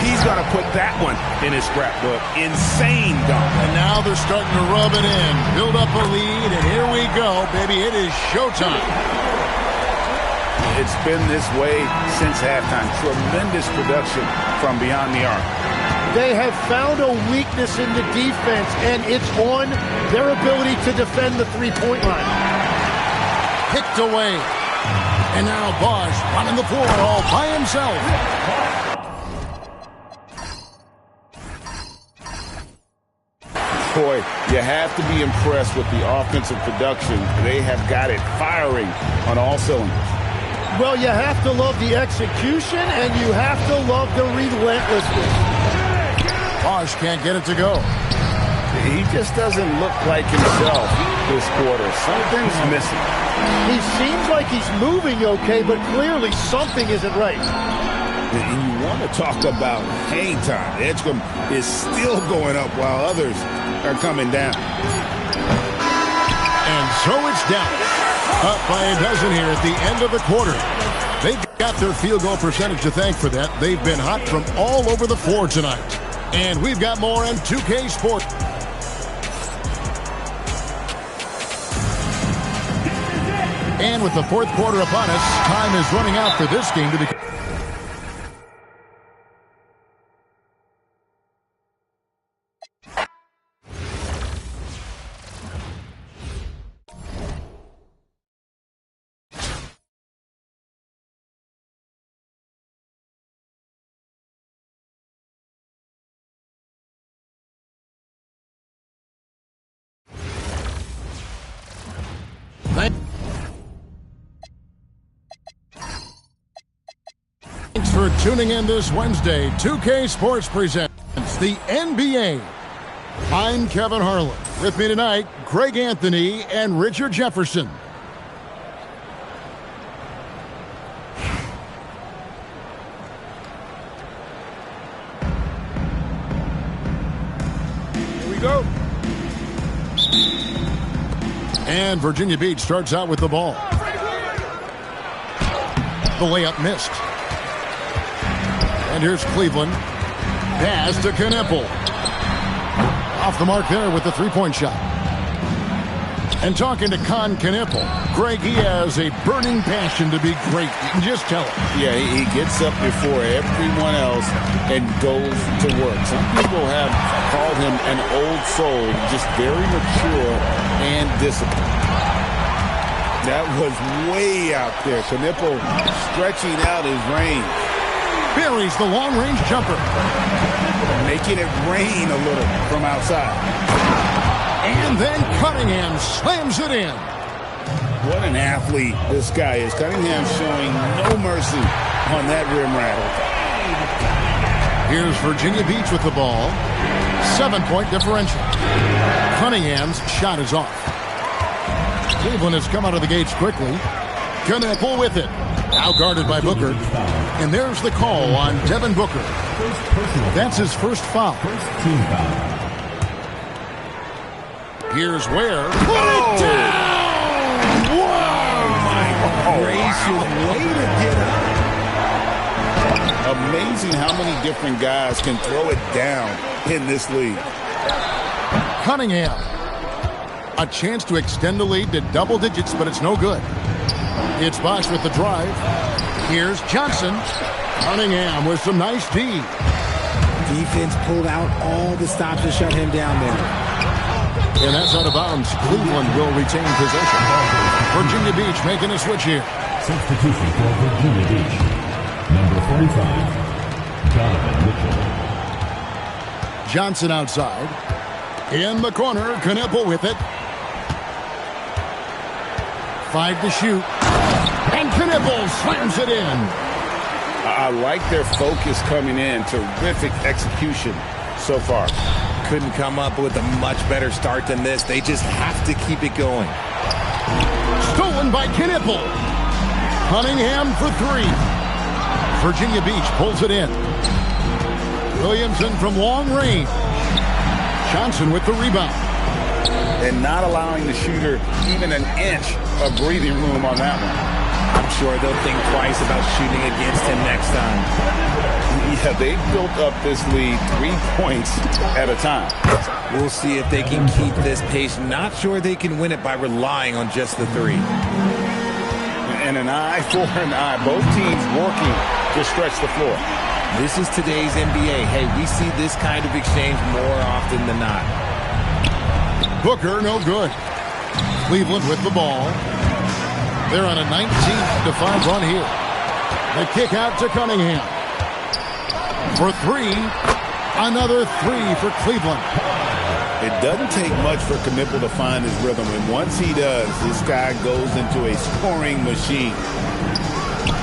He's going to put that one in his scrapbook. Insane dunk. And now they're starting to rub it in. Build up a lead, and here we go, baby. It is showtime. It's been this way since halftime. Tremendous production from beyond the arc. They have found a weakness in the defense, and it's on their ability to defend the three-point line. Picked away. And now Bosch running the floor all by himself. Boy, you have to be impressed with the offensive production. They have got it firing on all cylinders. Well, you have to love the execution, and you have to love the relentlessness. Bosch can't get it to go. He just doesn't look like himself this quarter. Something's missing. He seems like he's moving okay, but clearly something isn't right. And you want to talk about hang time. Edgecombe is still going up while others are coming down. And so it's Dallas. Up by a dozen here at the end of the quarter. They've got their field goal percentage to thank for that. They've been hot from all over the floor tonight. And we've got more on 2K Sports. And with the fourth quarter upon us, time is running out for this game to be... for tuning in this Wednesday. 2K Sports presents the NBA. I'm Kevin Harlan. With me tonight, Greg Anthony and Richard Jefferson. Here we go. And Virginia Beach starts out with the ball. The layup missed. And here's Cleveland. Pass to Kneppel. Off the mark there with the three-point shot. And talking to Kneppel, Greg, he has a burning passion to be great. You can just tell it. Yeah, he gets up before everyone else and goes to work. Some people have called him an old soul, just very mature and disciplined. That was way out there. Kneppel stretching out his range. Buries the long-range jumper. Making it rain a little from outside. And then Cunningham slams it in. What an athlete this guy is. Cunningham showing no mercy on that rim rattle. Here's Virginia Beach with the ball. 7-point differential. Cunningham's shot is off. Cleveland has come out of the gates quickly. Kneppel with it. Now guarded by Booker. And there's the call on Devin Booker. That's his first foul. Team foul. Here's Ware. Put it down! Wow! My gracious, way to get up. Amazing how many different guys can throw it down in this league. Cunningham. A chance to extend the lead to double digits, but it's no good. It's Bosch with the drive. Here's Johnson. Cunningham with some nice D. Defense pulled out all the stops to shut him down there. And that's out of bounds. Cleveland will retain possession. Virginia Beach making a switch here. Substitution for Virginia Beach. Number 45, Donovan Mitchell. Johnson outside. In the corner, Kneppel with it. 5 to shoot. And Kneppel slams it in. I like their focus coming in. Terrific execution so far. Couldn't come up with a much better start than this. They just have to keep it going. Stolen by Kneppel. Cunningham for 3. Virginia Beach pulls it in. Williamson from long range. Johnson with the rebound. And not allowing the shooter even an inch of breathing room on that one. I'm sure they'll think twice about shooting against him next time. Yeah, they've built up this lead 3 points at a time. We'll see if they can keep this pace. Not sure they can win it by relying on just the 3. And an eye for an eye. Both teams working to stretch the floor. This is today's NBA. Hey, we see this kind of exchange more often than not. Booker, no good. Cleveland with the ball. They're on a 19-5 run here. The kick out to Cunningham. For 3. Another 3 for Cleveland. It doesn't take much for Kneppel to find his rhythm. And once he does, this guy goes into a scoring machine.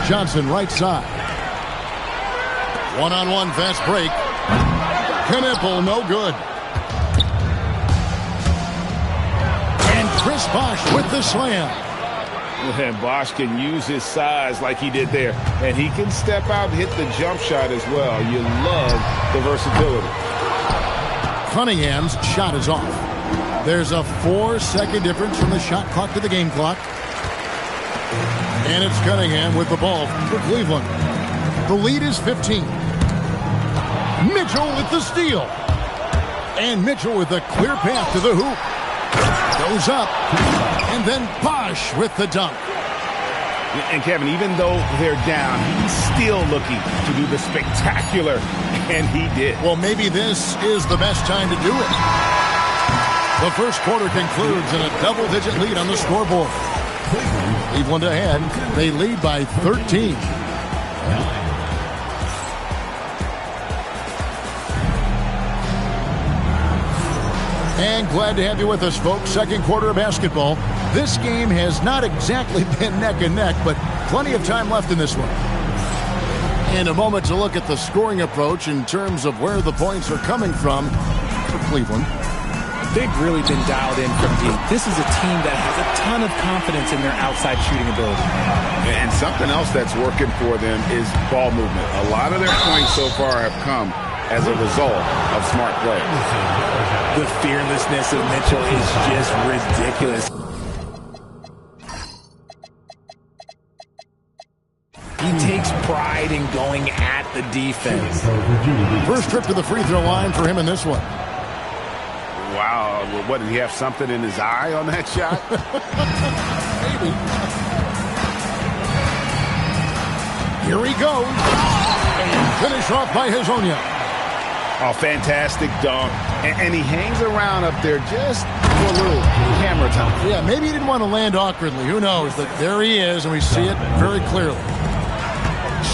Johnson right side. One-on-one fast break. Kneppel, no good. And Chris Bosch with the slam. And Bosch can use his size like he did there. And he can step out and hit the jump shot as well. You love the versatility. Cunningham's shot is off. There's a 4-second difference from the shot clock to the game clock. And it's Cunningham with the ball for Cleveland. The lead is 15. Mitchell with the steal. And Mitchell with a clear path to the hoop. Goes up. And then Bosch with the dunk. And Kevin, even though they're down, he's still looking to do the spectacular. And he did. Well, maybe this is the best time to do it. The first quarter concludes in a double-digit lead on the scoreboard. Cleveland ahead. They lead by 13. And glad to have you with us, folks. Second quarter of basketball. This game has not exactly been neck and neck, but plenty of time left in this one. And a moment to look at the scoring approach in terms of where the points are coming from for Cleveland. They've really been dialed in from deep. This is a team that has a ton of confidence in their outside shooting ability. And something else that's working for them is ball movement. A lot of their points so far have come as a result of smart play. The fearlessness of Mitchell is just ridiculous. He takes pride in going at the defense. First trip to the free throw line for him in this one. Wow, what, did he have something in his eye on that shot? Maybe. Here he goes. And finish off by Hazonia. Oh, fantastic dunk. And he hangs around up there just for a little camera time. Yeah, maybe he didn't want to land awkwardly. Who knows? But there he is, and we see it very clearly.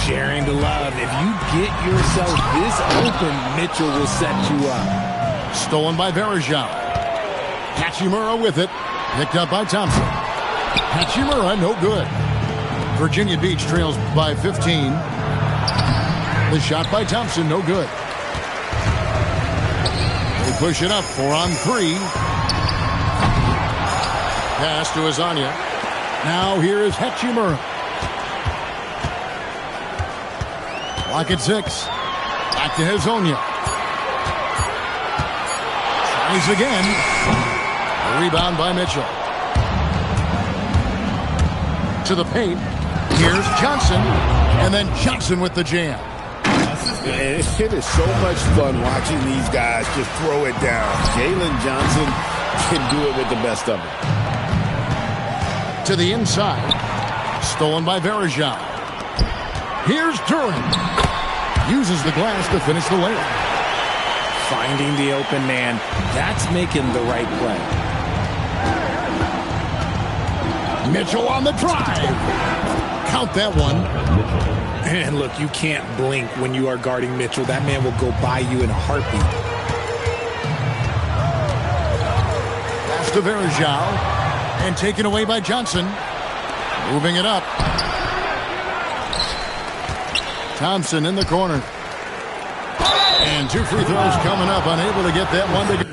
Sharing the love. If you get yourself this open, Mitchell will set you up. Stolen by Varejao. Hachimura with it. Picked up by Thompson. Hachimura, no good. Virginia Beach trails by 15. The shot by Thompson, no good. They push it up, 4 on 3. Pass to Hazonia. Now here is Hachimura. Lock at 6. Back to Hazonia. Tries again. A rebound by Mitchell. To the paint. Here's Johnson. And then Johnson with the jam. It is so much fun watching these guys just throw it down. Jalen Johnson can do it with the best of them. To the inside. Stolen by Varejao. Here's Duran. Uses the glass to finish the layup. Finding the open man. That's making the right play. Mitchell on the drive. Count that one. And look, you can't blink when you are guarding Mitchell. That man will go by you in a heartbeat. Pass to Varejao. And taken away by Johnson. Moving it up. Thompson in the corner. And 2 free throws coming up. Unable to get that one to go.